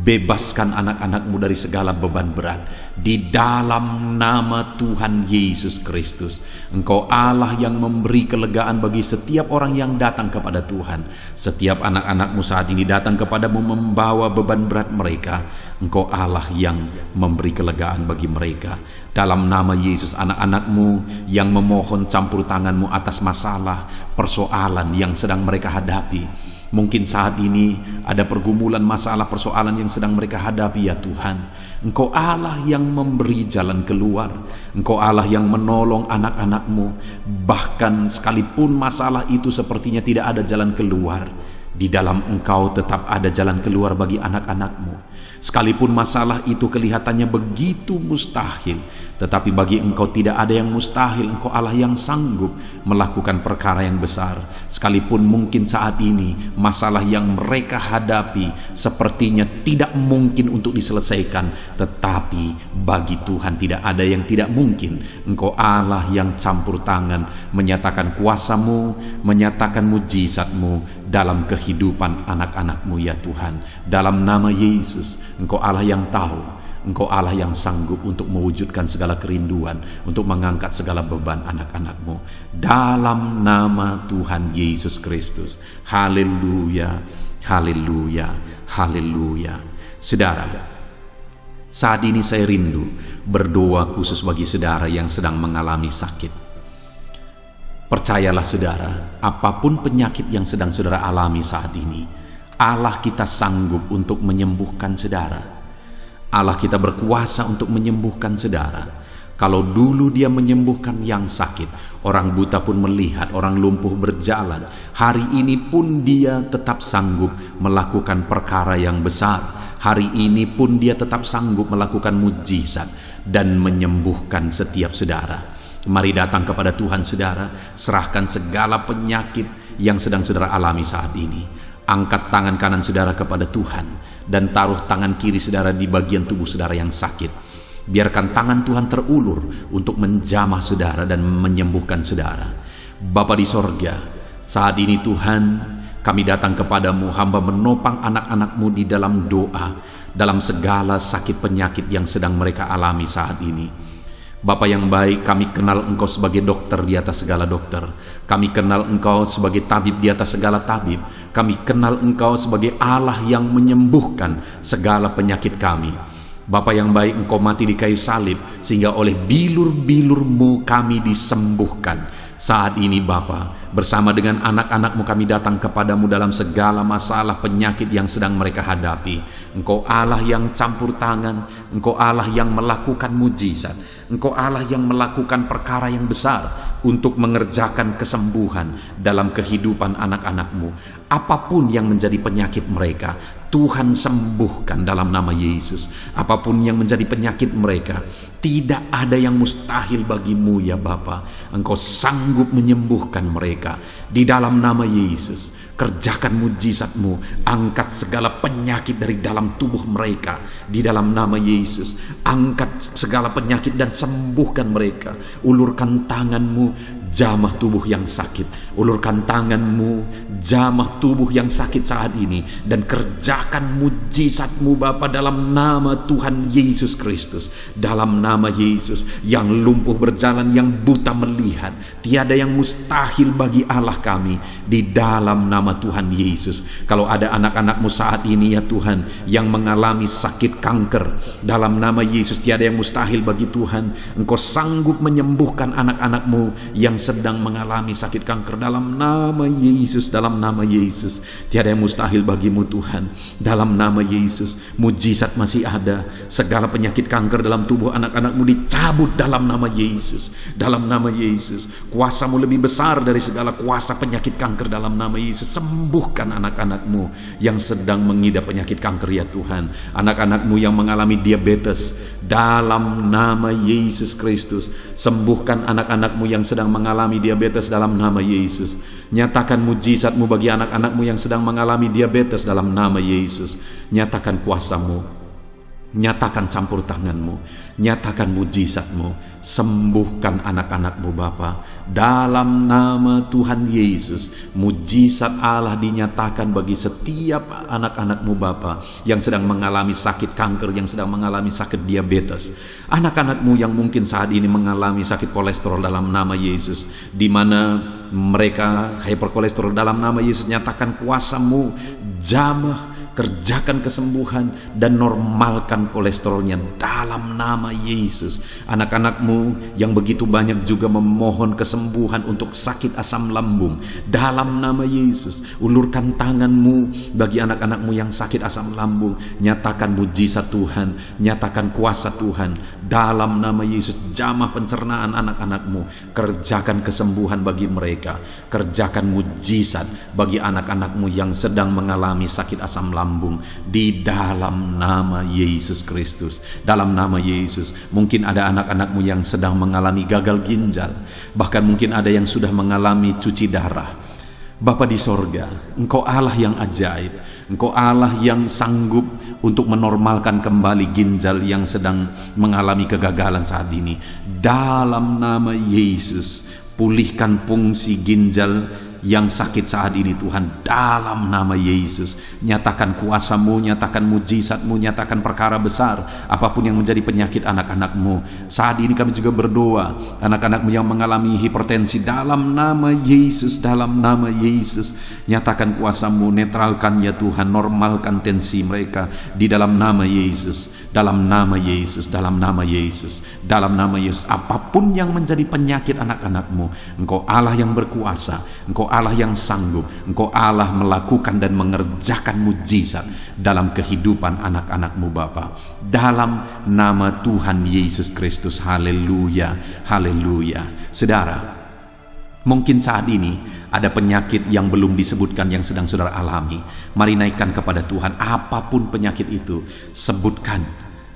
Bebaskan anak-anak-Mu dari segala beban berat. Di dalam nama Tuhan Yesus Kristus. Engkau Allah yang memberi kelegaan bagi setiap orang yang datang kepada Tuhan. Setiap anak-anak-Mu saat ini datang kepadamu membawa beban berat mereka. Engkau Allah yang memberi kelegaan bagi mereka. Dalam nama Yesus, anak-anak-Mu yang memohon campur tangan-Mu atas masalah, persoalan yang sedang mereka hadapi. Mungkin saat ini ada pergumulan, masalah, persoalan yang sedang mereka hadapi ya Tuhan. Engkau Allah yang memberi jalan keluar. Engkau Allah yang menolong anak-anak-Mu. Bahkan sekalipun masalah itu sepertinya tidak ada jalan keluar, di dalam Engkau tetap ada jalan keluar bagi anak-anak-Mu. Sekalipun masalah itu kelihatannya begitu mustahil, tetapi bagi Engkau tidak ada yang mustahil. Engkau Allah yang sanggup melakukan perkara yang besar. Sekalipun mungkin saat ini masalah yang mereka hadapi sepertinya tidak mungkin untuk diselesaikan, tetapi bagi Tuhan tidak ada yang tidak mungkin. Engkau Allah yang campur tangan, menyatakan kuasa-Mu, menyatakan mujizat-Mu dalam kehidupan anak-anak-Mu ya Tuhan. Dalam nama Yesus, Engkau Allah yang tahu, Engkau Allah yang sanggup untuk mewujudkan segala kerinduan, untuk mengangkat segala beban anak-anak-Mu. Dalam nama Tuhan Yesus Kristus. Haleluya, haleluya, haleluya. Saudara, saat ini saya rindu berdoa khusus bagi saudara yang sedang mengalami sakit. Percayalah saudara, apapun penyakit yang sedang saudara alami saat ini, Allah kita sanggup untuk menyembuhkan saudara. Allah kita berkuasa untuk menyembuhkan saudara. Kalau dulu Dia menyembuhkan yang sakit, orang buta pun melihat, orang lumpuh berjalan. Hari ini pun Dia tetap sanggup melakukan perkara yang besar. Hari ini pun dia tetap sanggup melakukan mujizat dan menyembuhkan setiap saudara. Mari datang kepada Tuhan saudara, serahkan segala penyakit yang sedang saudara alami saat ini. Angkat tangan kanan saudara kepada Tuhan dan taruh tangan kiri saudara di bagian tubuh saudara yang sakit. Biarkan tangan Tuhan terulur untuk menjamah saudara dan menyembuhkan saudara. Bapa di sorga, saat ini Tuhan, kami datang kepadamu, hamba menopang anak-anakmu di dalam doa, dalam segala sakit penyakit yang sedang mereka alami saat ini. Bapa yang baik, kami kenal Engkau sebagai dokter di atas segala dokter. Kami kenal Engkau sebagai tabib di atas segala tabib. Kami kenal Engkau sebagai Allah yang menyembuhkan segala penyakit kami. Bapa yang baik, Engkau mati di kayu salib sehingga oleh bilur-bilur-Mu kami disembuhkan. Saat ini Bapa, bersama dengan anak-anak-Mu kami datang kepadamu dalam segala masalah penyakit yang sedang mereka hadapi. Engkau Allah yang campur tangan, Engkau Allah yang melakukan mujizat, Engkau Allah yang melakukan perkara yang besar untuk mengerjakan kesembuhan dalam kehidupan anak-anak-Mu. Apapun yang menjadi penyakit mereka, Tuhan sembuhkan dalam nama Yesus. Apapun yang menjadi penyakit mereka, tidak ada yang mustahil bagimu ya Bapa. Engkau sanggup menyembuhkan mereka di dalam nama Yesus. Kerjakan mujizat-Mu, angkat segala penyakit dari dalam tubuh mereka di dalam nama Yesus. Angkat segala penyakit dan sembuhkan mereka. Ulurkan tangan-Mu, jamah tubuh yang sakit. Ulurkan tangan-Mu, jamah tubuh yang sakit saat ini, dan kerjakan mujizat-Mu Bapa dalam nama Tuhan Yesus Kristus. Dalam nama Yesus, yang lumpuh berjalan, yang buta melihat, tiada yang mustahil bagi Allah kami di dalam nama Tuhan Yesus. Kalau ada anak-anak-Mu saat ini ya Tuhan yang mengalami sakit kanker, dalam nama Yesus tiada yang mustahil bagi Tuhan. Engkau sanggup menyembuhkan anak-anak-Mu yang sedang mengalami sakit kanker dalam nama Yesus. Dalam nama Yesus tiada yang mustahil bagimu Tuhan. Dalam nama Yesus mujizat masih ada. Segala penyakit kanker dalam tubuh anak-anak-Mu dicabut dalam nama Yesus. Dalam nama Yesus, kuasa-Mu lebih besar dari segala kuasa penyakit kanker dalam nama Yesus. Sembuhkan anak-anak-Mu yang sedang mengidap penyakit kanker ya Tuhan. Anak-anak-Mu yang mengalami diabetes, dalam nama Yesus Kristus. Sembuhkan anak-anak-Mu yang sedang mengalami diabetes dalam nama Yesus. Nyatakan mujizat-Mu bagi anak-anak-Mu yang sedang mengalami diabetes dalam nama Yesus. Nyatakan kuasa-Mu, nyatakan campur tangan-Mu, nyatakan mujizat-Mu. Sembuhkan anak-anak-Mu Bapa dalam nama Tuhan Yesus. Mujizat Allah dinyatakan bagi setiap anak-anak-Mu Bapa yang sedang mengalami sakit kanker, yang sedang mengalami sakit diabetes. Anak-anak-Mu yang mungkin saat ini mengalami sakit kolesterol dalam nama Yesus, di mana mereka hiperkolesterol dalam nama Yesus. Nyatakan kuasa-Mu, jamah, kerjakan kesembuhan dan normalkan kolesterolnya dalam nama Yesus. Anak-anak-Mu yang begitu banyak juga memohon kesembuhan untuk sakit asam lambung dalam nama Yesus. Ulurkan tangan-Mu bagi anak-anak-Mu yang sakit asam lambung. Nyatakan mujizat Tuhan, nyatakan kuasa Tuhan dalam nama Yesus. Jamah pencernaan anak-anak-Mu, kerjakan kesembuhan bagi mereka. Kerjakan mujizat bagi anak-anak-Mu yang sedang mengalami sakit asam lambung di dalam nama Yesus Kristus. Dalam nama Yesus. Mungkin ada anak-anak-Mu yang sedang mengalami gagal ginjal, bahkan mungkin ada yang sudah mengalami cuci darah. Bapa di sorga, Engkau Allah yang ajaib. Engkau Allah yang sanggup untuk menormalkan kembali ginjal yang sedang mengalami kegagalan saat ini. Dalam nama Yesus, pulihkan fungsi ginjal yang sakit saat ini Tuhan, dalam nama Yesus. Nyatakan kuasa-Mu, nyatakan mujizat-Mu, nyatakan perkara besar apapun yang menjadi penyakit anak-anak-Mu. Saat ini kami juga berdoa, anak-anak-Mu yang mengalami hipertensi, dalam nama Yesus, dalam nama Yesus. Nyatakan kuasa-Mu, netralkan ya Tuhan, normalkan tensi mereka di dalam nama Yesus. Dalam nama Yesus, dalam nama Yesus, dalam nama Yesus. Apapun yang menjadi penyakit anak-anak-Mu, Engkau Allah yang berkuasa, Engkau Allah yang sanggup, Engkau Allah melakukan dan mengerjakan mujizat dalam kehidupan anak-anak-Mu Bapa. Dalam nama Tuhan Yesus Kristus. Haleluya, haleluya. Saudara, Mungkin saat ini ada penyakit yang belum disebutkan yang sedang saudara alami. Mari naikkan kepada Tuhan apapun penyakit itu, sebutkan,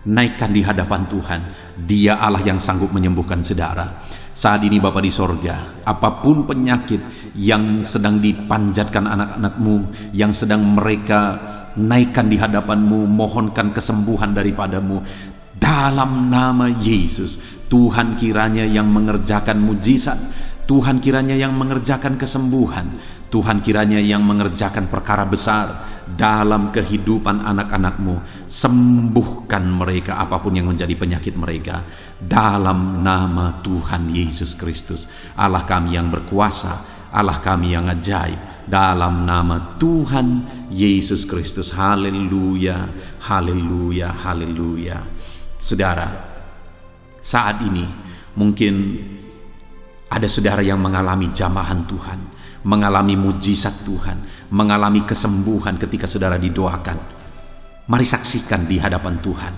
naikkan di hadapan Tuhan. Dia Allah yang sanggup menyembuhkan saudara. Saat ini Bapa di sorga, apapun penyakit yang sedang dipanjatkan anak-anakmu, yang sedang mereka naikkan di hadapanmu, mohonkan kesembuhan daripadamu, dalam nama Yesus, Tuhan kiranya yang mengerjakan mujizat, Tuhan kiranya yang mengerjakan kesembuhan, Tuhan kiranya yang mengerjakan perkara besar dalam kehidupan anak-anakmu. Sembuhkan mereka apapun yang menjadi penyakit mereka, dalam nama Tuhan Yesus Kristus. Allah kami yang berkuasa, Allah kami yang ajaib, dalam nama Tuhan Yesus Kristus. Haleluya, haleluya, haleluya. Saudara, saat ini mungkin ada saudara yang mengalami jamahan Tuhan, mengalami mujizat Tuhan, mengalami kesembuhan ketika saudara didoakan. Mari saksikan di hadapan Tuhan.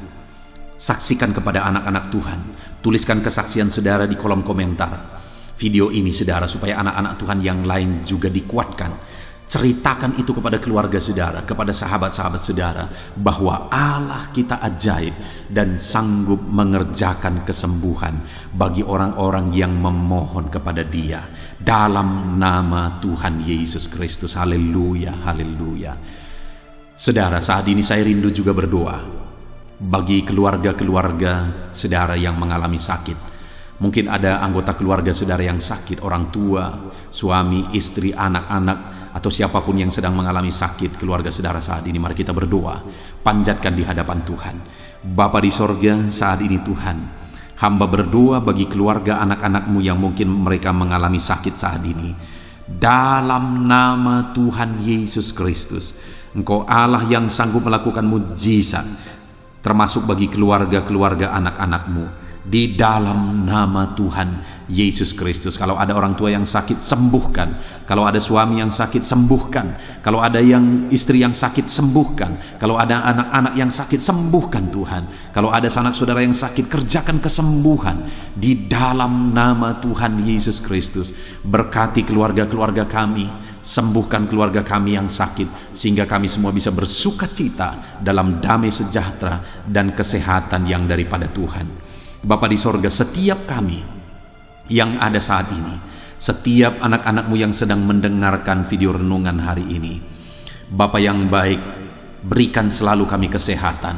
Saksikan kepada anak-anak Tuhan. Tuliskan kesaksian saudara di kolom komentar video ini saudara, supaya anak-anak Tuhan yang lain juga dikuatkan. Ceritakan itu kepada keluarga saudara, kepada sahabat-sahabat saudara, bahwa Allah kita ajaib dan sanggup mengerjakan kesembuhan bagi orang-orang yang memohon kepada Dia, dalam nama Tuhan Yesus Kristus. Haleluya, haleluya. Saudara, saat ini saya rindu juga berdoa bagi keluarga-keluarga saudara yang mengalami sakit. Mungkin ada anggota keluarga saudara yang sakit, orang tua, suami, istri, anak-anak, atau siapapun yang sedang mengalami sakit keluarga saudara saat ini. Mari kita berdoa, panjatkan di hadapan Tuhan. Bapa di sorga, saat ini Tuhan, hamba berdoa bagi keluarga anak-anakmu yang mungkin mereka mengalami sakit saat ini. Dalam nama Tuhan Yesus Kristus, Engkau Allah yang sanggup melakukan mujizat, termasuk bagi keluarga-keluarga anak-anakmu. Di dalam nama Tuhan Yesus Kristus. Kalau ada orang tua yang sakit, sembuhkan. Kalau ada suami yang sakit, sembuhkan. Kalau ada yang istri yang sakit, sembuhkan. Kalau ada anak-anak yang sakit, sembuhkan Tuhan. Kalau ada sanak saudara yang sakit, kerjakan kesembuhan di dalam nama Tuhan Yesus Kristus. Berkati keluarga-keluarga kami, sembuhkan keluarga kami yang sakit, sehingga kami semua bisa bersukacita dalam damai sejahtera dan kesehatan yang daripada Tuhan. Bapa di sorga, setiap kami yang ada saat ini, setiap anak-anakmu yang sedang mendengarkan video renungan hari ini, Bapa yang baik, berikan selalu kami kesehatan.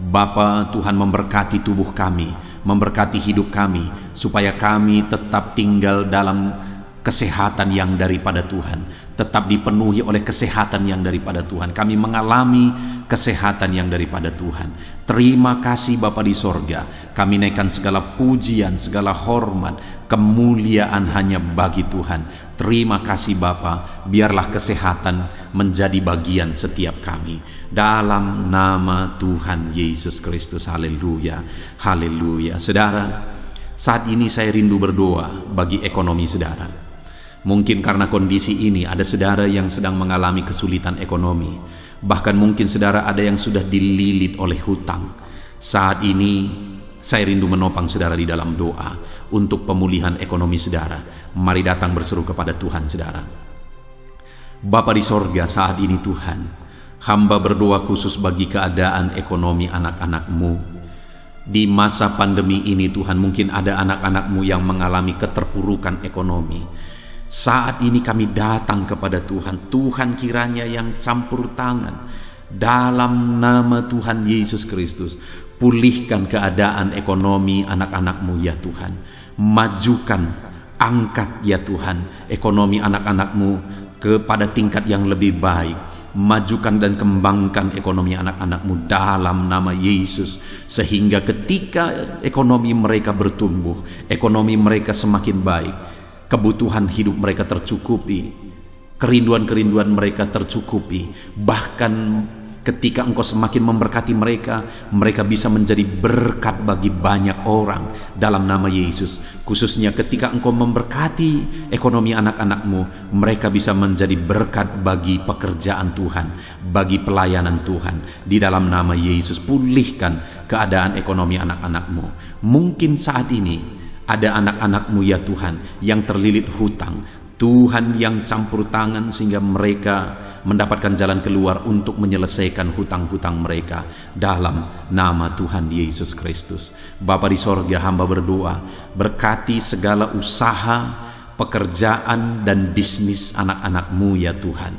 Bapa, Tuhan memberkati tubuh kami, memberkati hidup kami, supaya kami tetap tinggal dalam kesehatan yang daripada Tuhan, tetap dipenuhi oleh kesehatan yang daripada Tuhan. Kami mengalami kesehatan yang daripada Tuhan. Terima kasih Bapa di sorga. Kami naikkan segala pujian, segala hormat, kemuliaan hanya bagi Tuhan. Terima kasih Bapa. Biarlah kesehatan menjadi bagian setiap kami, dalam nama Tuhan Yesus Kristus. Haleluya, haleluya. Saudara, saat ini saya rindu berdoa bagi ekonomi saudara. Mungkin karena kondisi ini ada saudara yang sedang mengalami kesulitan ekonomi. Bahkan mungkin saudara ada yang sudah dililit oleh hutang. Saat ini saya rindu menopang saudara di dalam doa untuk pemulihan ekonomi saudara. Mari datang berseru kepada Tuhan saudara. Bapa di sorga, saat ini Tuhan, hamba berdoa khusus bagi keadaan ekonomi anak-anakmu. Di masa pandemi ini Tuhan, mungkin ada anak-anakmu yang mengalami keterpurukan ekonomi. Saat ini kami datang kepada Tuhan. Tuhan kiranya yang campur tangan, dalam nama Tuhan Yesus Kristus. Pulihkan keadaan ekonomi anak-anakmu ya Tuhan. Majukan, angkat ya Tuhan ekonomi anak-anakmu kepada tingkat yang lebih baik. Majukan dan kembangkan ekonomi anak-anakmu dalam nama Yesus, sehingga ketika ekonomi mereka bertumbuh, ekonomi mereka semakin baik, kebutuhan hidup mereka tercukupi, kerinduan-kerinduan mereka tercukupi. Bahkan ketika Engkau semakin memberkati mereka, mereka bisa menjadi berkat bagi banyak orang dalam nama Yesus. Khususnya ketika Engkau memberkati ekonomi anak-anakmu, mereka bisa menjadi berkat bagi pekerjaan Tuhan, bagi pelayanan Tuhan. Di dalam nama Yesus, pulihkan keadaan ekonomi anak-anakmu. Mungkin saat ini Ada anak-anak-Mu ya Tuhan yang terlilit hutang, Tuhan yang campur tangan sehingga mereka mendapatkan jalan keluar untuk menyelesaikan hutang-hutang mereka dalam nama Tuhan Yesus Kristus. Bapa di sorga, hamba berdoa, berkati segala usaha, pekerjaan dan bisnis anak-anak-Mu ya Tuhan,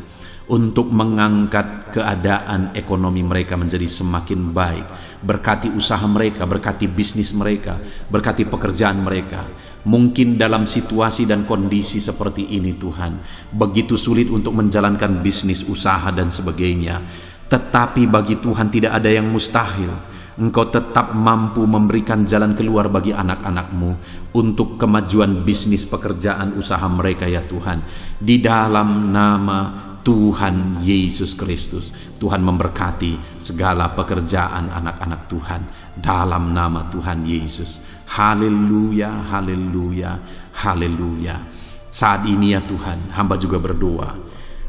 untuk mengangkat keadaan ekonomi mereka menjadi semakin baik. Berkati usaha mereka, berkati bisnis mereka, berkati pekerjaan mereka. Mungkin dalam situasi dan kondisi seperti ini Tuhan, begitu sulit untuk menjalankan bisnis, usaha dan sebagainya, tetapi bagi Tuhan tidak ada yang mustahil. Engkau tetap mampu memberikan jalan keluar bagi anak-anak-Mu untuk kemajuan bisnis, pekerjaan, usaha mereka ya Tuhan. Di dalam nama Tuhan Yesus Kristus, Tuhan memberkati segala pekerjaan anak-anak Tuhan dalam nama Tuhan Yesus. Haleluya, haleluya, haleluya. Saat ini ya Tuhan, hamba juga berdoa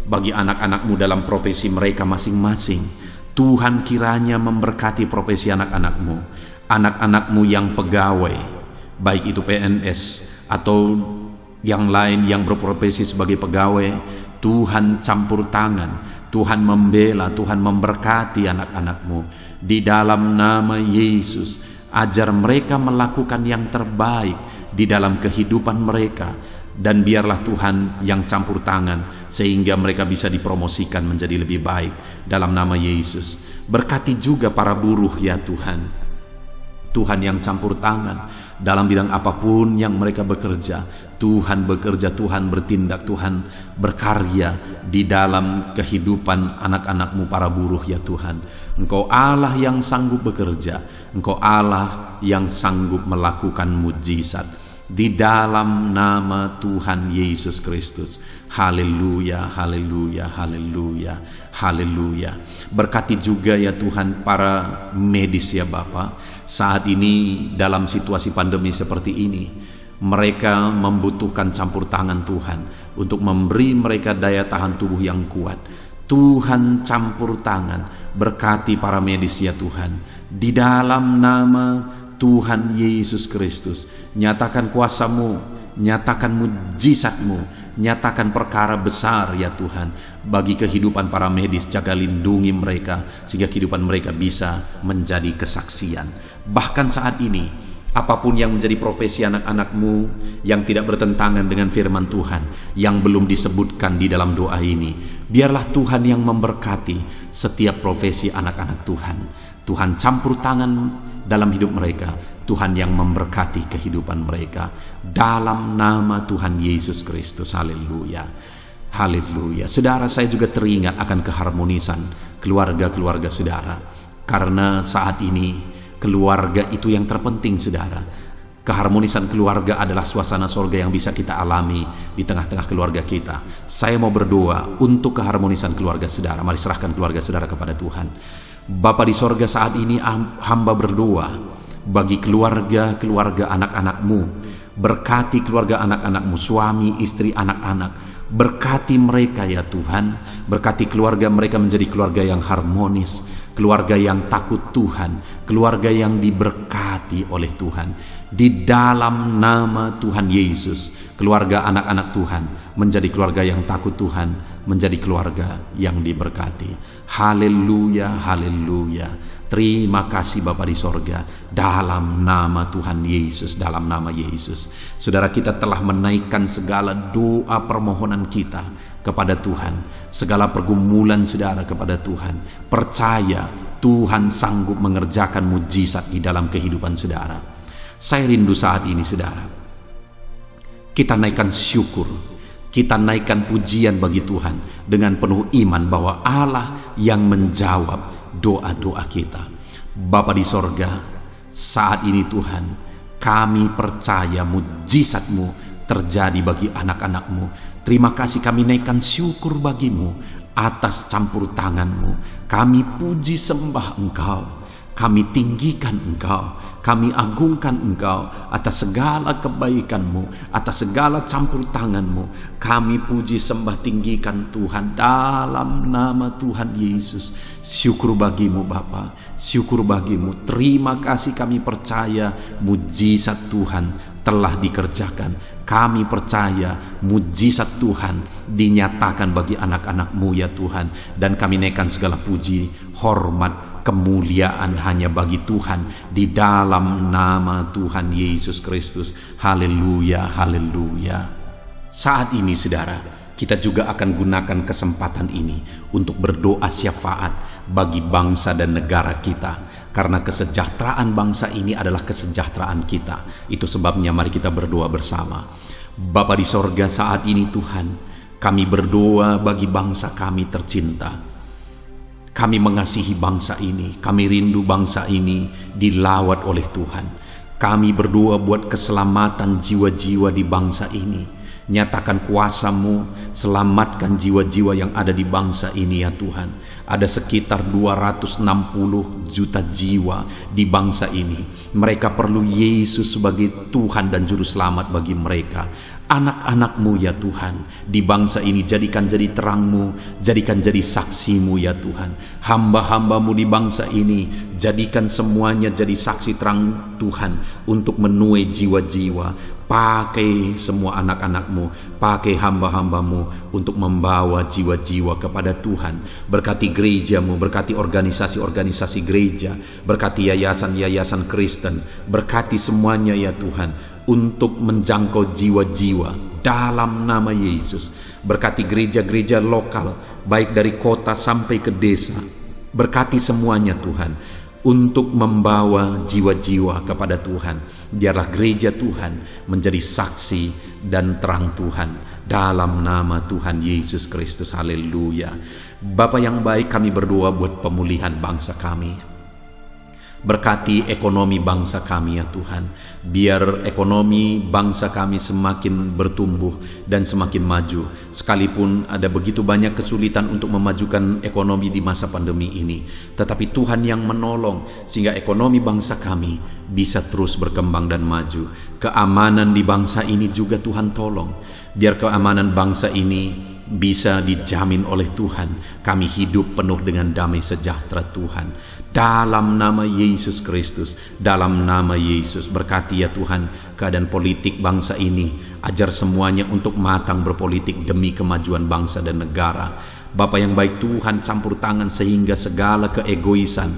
bagi anak-anak-Mu dalam profesi mereka masing-masing. Tuhan kiranya memberkati profesi anak-anak-Mu, anak-anak-Mu yang pegawai, baik itu PNS atau yang lain yang berprofesi sebagai pegawai. Tuhan campur tangan, Tuhan membela, Tuhan memberkati anak-anak-Mu di dalam nama Yesus. Ajar mereka melakukan yang terbaik di dalam kehidupan mereka, dan biarlah Tuhan yang campur tangan sehingga mereka bisa dipromosikan menjadi lebih baik dalam nama Yesus. Berkati juga para buruh ya Tuhan, Tuhan yang campur tangan dalam bidang apapun yang mereka bekerja. Tuhan bekerja, Tuhan bertindak, Tuhan berkarya di dalam kehidupan anak-anak-Mu para buruh ya Tuhan. Engkau Allah yang sanggup bekerja, Engkau Allah yang sanggup melakukan mujizat di dalam nama Tuhan Yesus Kristus. Haleluya, haleluya, haleluya, haleluya. Berkati juga ya Tuhan para medis ya Bapa. Saat ini dalam situasi pandemi seperti ini, mereka membutuhkan campur tangan Tuhan untuk memberi mereka daya tahan tubuh yang kuat. Tuhan campur tangan, berkati para medis ya Tuhan, di dalam nama Tuhan Yesus Kristus. Nyatakan kuasa-Mu, nyatakan mujizat-Mu, nyatakan perkara besar ya Tuhan bagi kehidupan para medis. Jaga lindungi mereka sehingga kehidupan mereka bisa menjadi kesaksian. Bahkan saat ini, apapun yang menjadi profesi anak-anak-Mu yang tidak bertentangan dengan firman Tuhan yang belum disebutkan di dalam doa ini, biarlah Tuhan yang memberkati setiap profesi anak-anak Tuhan. Tuhan campur tangan dalam hidup mereka, Tuhan yang memberkati kehidupan mereka dalam nama Tuhan Yesus Kristus. Haleluya, haleluya. Saudara, saya juga teringat akan keharmonisan keluarga-keluarga saudara, karena saat ini keluarga itu yang terpenting saudara. Keharmonisan keluarga adalah suasana sorga yang bisa kita alami di tengah-tengah keluarga kita. Saya mau berdoa untuk keharmonisan keluarga saudara. Mari serahkan keluarga saudara kepada Tuhan. Bapa di sorga, saat ini hamba berdoa bagi keluarga-keluarga anak-anak-Mu. Berkati keluarga anak-anak-Mu, suami, istri, anak-anak. Berkati mereka ya Tuhan. Berkati keluarga mereka menjadi keluarga yang harmonis, keluarga yang takut Tuhan, keluarga yang diberkati oleh Tuhan. Di dalam nama Tuhan Yesus, keluarga anak-anak Tuhan menjadi keluarga yang takut Tuhan, menjadi keluarga yang diberkati. Haleluya, haleluya. Terima kasih Bapa di sorga, dalam nama Tuhan Yesus, dalam nama Yesus. Saudara, kita telah menaikkan segala doa permohonan kita kepada Tuhan, segala pergumulan saudara kepada Tuhan. Percaya Tuhan sanggup mengerjakan mujizat di dalam kehidupan saudara. Saya rindu saat ini saudara, kita naikkan syukur, kita naikkan pujian bagi Tuhan dengan penuh iman bahwa Allah yang menjawab doa-doa kita. Bapa di sorga, saat ini Tuhan, kami percaya mujizat-Mu terjadi bagi anak-anak-Mu. Terima kasih, kami naikkan syukur bagi-Mu atas campur tangan-Mu. Kami puji sembah Engkau, kami tinggikan Engkau, kami agungkan Engkau atas segala kebaikan-Mu, atas segala campur tangan-Mu. Kami puji sembah tinggikan Tuhan dalam nama Tuhan Yesus. Syukur bagi-Mu Bapa, syukur bagi-Mu. Terima kasih, kami percaya mujizat Tuhan telah dikerjakan. Kami percaya mujizat Tuhan dinyatakan bagi anak-anak-Mu ya Tuhan. Dan kami naikkan segala puji, hormat, kemuliaan hanya bagi Tuhan di dalam nama Tuhan Yesus Kristus. Haleluya, haleluya. Saat ini saudara, kita juga akan gunakan kesempatan ini untuk berdoa syafaat bagi bangsa dan negara kita. Karena kesejahteraan bangsa ini adalah kesejahteraan kita. Itu sebabnya mari kita berdoa bersama. Bapa di sorga, saat ini Tuhan, kami berdoa bagi bangsa kami tercinta. Kami mengasihi bangsa ini, kami rindu bangsa ini dilawat oleh Tuhan. Kami berdoa buat keselamatan jiwa-jiwa di bangsa ini. Nyatakan kuasa-Mu, selamatkan jiwa-jiwa yang ada di bangsa ini ya Tuhan. Ada sekitar 260 juta jiwa di bangsa ini. Mereka perlu Yesus sebagai Tuhan dan Juru Selamat bagi mereka. Anak-anak-Mu ya Tuhan, di bangsa ini jadikan jadi terang-Mu, jadikan jadi saksi-Mu ya Tuhan. Hamba-hamba-Mu di bangsa ini, jadikan semuanya jadi saksi terang Tuhan untuk menuai jiwa-jiwa. Pakai semua anak-anak-Mu, pakai hamba-hamba-Mu untuk membawa jiwa-jiwa kepada Tuhan. Berkati gereja-Mu, berkati organisasi-organisasi gereja, berkati yayasan-yayasan Kristen, berkati semuanya ya Tuhan, untuk menjangkau jiwa-jiwa dalam nama Yesus. Berkati gereja-gereja lokal, baik dari kota sampai ke desa. Berkati semuanya Tuhan, untuk membawa jiwa-jiwa kepada Tuhan. Biarlah gereja Tuhan menjadi saksi dan terang Tuhan dalam nama Tuhan Yesus Kristus. Haleluya. Bapa yang baik, kami berdoa buat pemulihan bangsa kami. Berkati ekonomi bangsa kami ya Tuhan. Biar ekonomi bangsa kami semakin bertumbuh dan semakin maju. Sekalipun ada begitu banyak kesulitan untuk memajukan ekonomi di masa pandemi ini, tetapi Tuhan yang menolong sehingga ekonomi bangsa kami bisa terus berkembang dan maju. Keamanan di bangsa ini juga Tuhan tolong. Biar keamanan bangsa ini bisa dijamin oleh Tuhan. Kami hidup penuh dengan damai sejahtera Tuhan. Dalam nama Yesus Kristus, dalam nama Yesus, berkati ya Tuhan keadaan politik bangsa ini. Ajar semuanya untuk matang berpolitik demi kemajuan bangsa dan negara. Bapa yang baik Tuhan, campur tangan sehingga segala keegoisan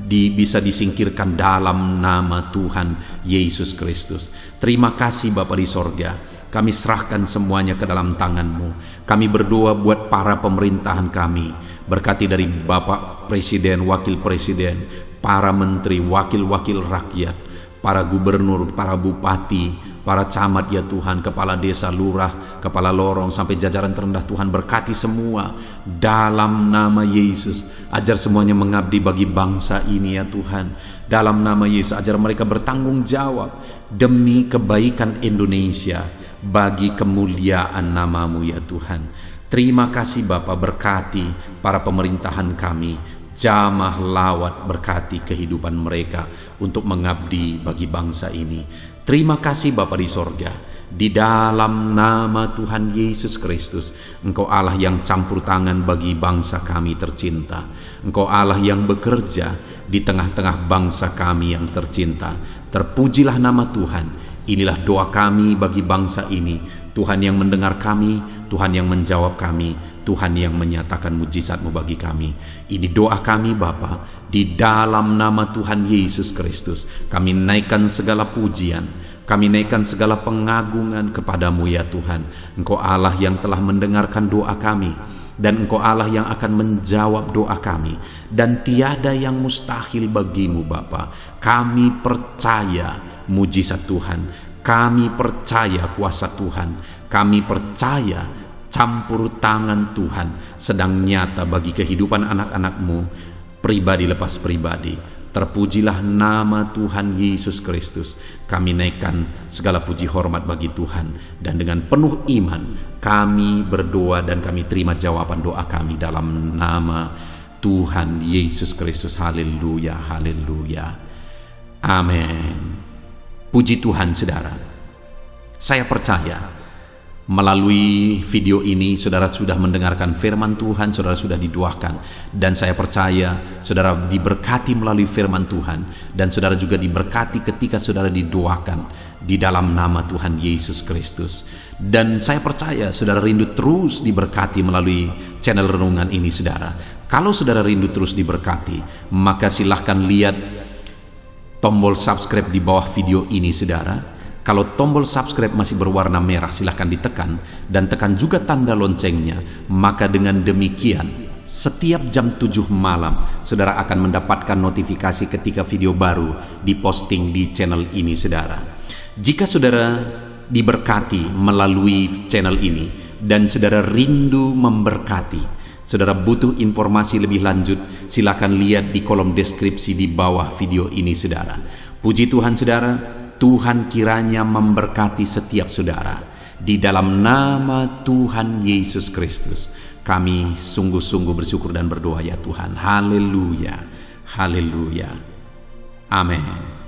bisa disingkirkan dalam nama Tuhan Yesus Kristus. Terima kasih Bapa di sorga. Kami serahkan semuanya ke dalam tangan-Mu. Kami berdoa buat para pemerintahan kami. Berkati dari Bapak Presiden, Wakil Presiden, para menteri, wakil-wakil rakyat, para gubernur, para bupati, para camat ya Tuhan, kepala desa, lurah, kepala lorong, sampai jajaran terendah Tuhan. Berkati semua dalam nama Yesus. Ajar semuanya mengabdi bagi bangsa ini ya Tuhan. Dalam nama Yesus, ajar mereka bertanggung jawab demi kebaikan Indonesia, bagi kemuliaan nama-Mu ya Tuhan. Terima kasih Bapa, berkati para pemerintahan kami, jamah lawat, berkati kehidupan mereka untuk mengabdi bagi bangsa ini. Terima kasih Bapa di sorga. Di dalam nama Tuhan Yesus Kristus, Engkau Allah yang campur tangan bagi bangsa kami tercinta. Engkau Allah yang bekerja di tengah-tengah bangsa kami yang tercinta. Terpujilah nama Tuhan. Inilah doa kami bagi bangsa ini. Tuhan yang mendengar kami, Tuhan yang menjawab kami, Tuhan yang menyatakan mujizat-Mu bagi kami. Ini doa kami Bapa, di dalam nama Tuhan Yesus Kristus. Kami naikkan segala pujian, kami naikkan segala pengagungan kepadamu ya Tuhan. Engkau Allah yang telah mendengarkan doa kami, dan Engkau Allah yang akan menjawab doa kami, dan tiada yang mustahil bagimu Bapa. Kami percaya mujizat Tuhan, kami percaya kuasa Tuhan, kami percaya campur tangan Tuhan sedang nyata bagi kehidupan anak-anak-Mu, pribadi lepas pribadi. Terpujilah nama Tuhan Yesus Kristus. Kami naikkan segala puji hormat bagi Tuhan, dan dengan penuh iman kami berdoa dan kami terima jawaban doa kami dalam nama Tuhan Yesus Kristus. Haleluya, haleluya, amin. Puji Tuhan saudara. Saya percaya Melalui video ini, saudara sudah mendengarkan firman Tuhan, saudara sudah didoakan. Dan saya percaya saudara diberkati melalui firman Tuhan. Dan saudara juga diberkati ketika saudara didoakan di dalam nama Tuhan Yesus Kristus. Dan saya percaya saudara rindu terus diberkati melalui channel renungan ini, saudara. Kalau saudara rindu terus diberkati, maka silahkan lihat tombol subscribe di bawah video ini, saudara. Kalau tombol subscribe masih berwarna merah, silahkan ditekan dan tekan juga tanda loncengnya. Maka dengan demikian, setiap jam 7 malam, saudara akan mendapatkan notifikasi ketika video baru diposting di channel ini, saudara. Jika saudara diberkati melalui channel ini dan saudara rindu memberkati, saudara butuh informasi lebih lanjut, silakan lihat di kolom deskripsi di bawah video ini, saudara. Puji Tuhan, saudara. Tuhan kiranya memberkati setiap saudara. Di dalam nama Tuhan Yesus Kristus, kami sungguh-sungguh bersyukur dan berdoa ya Tuhan. Haleluya, haleluya, amin.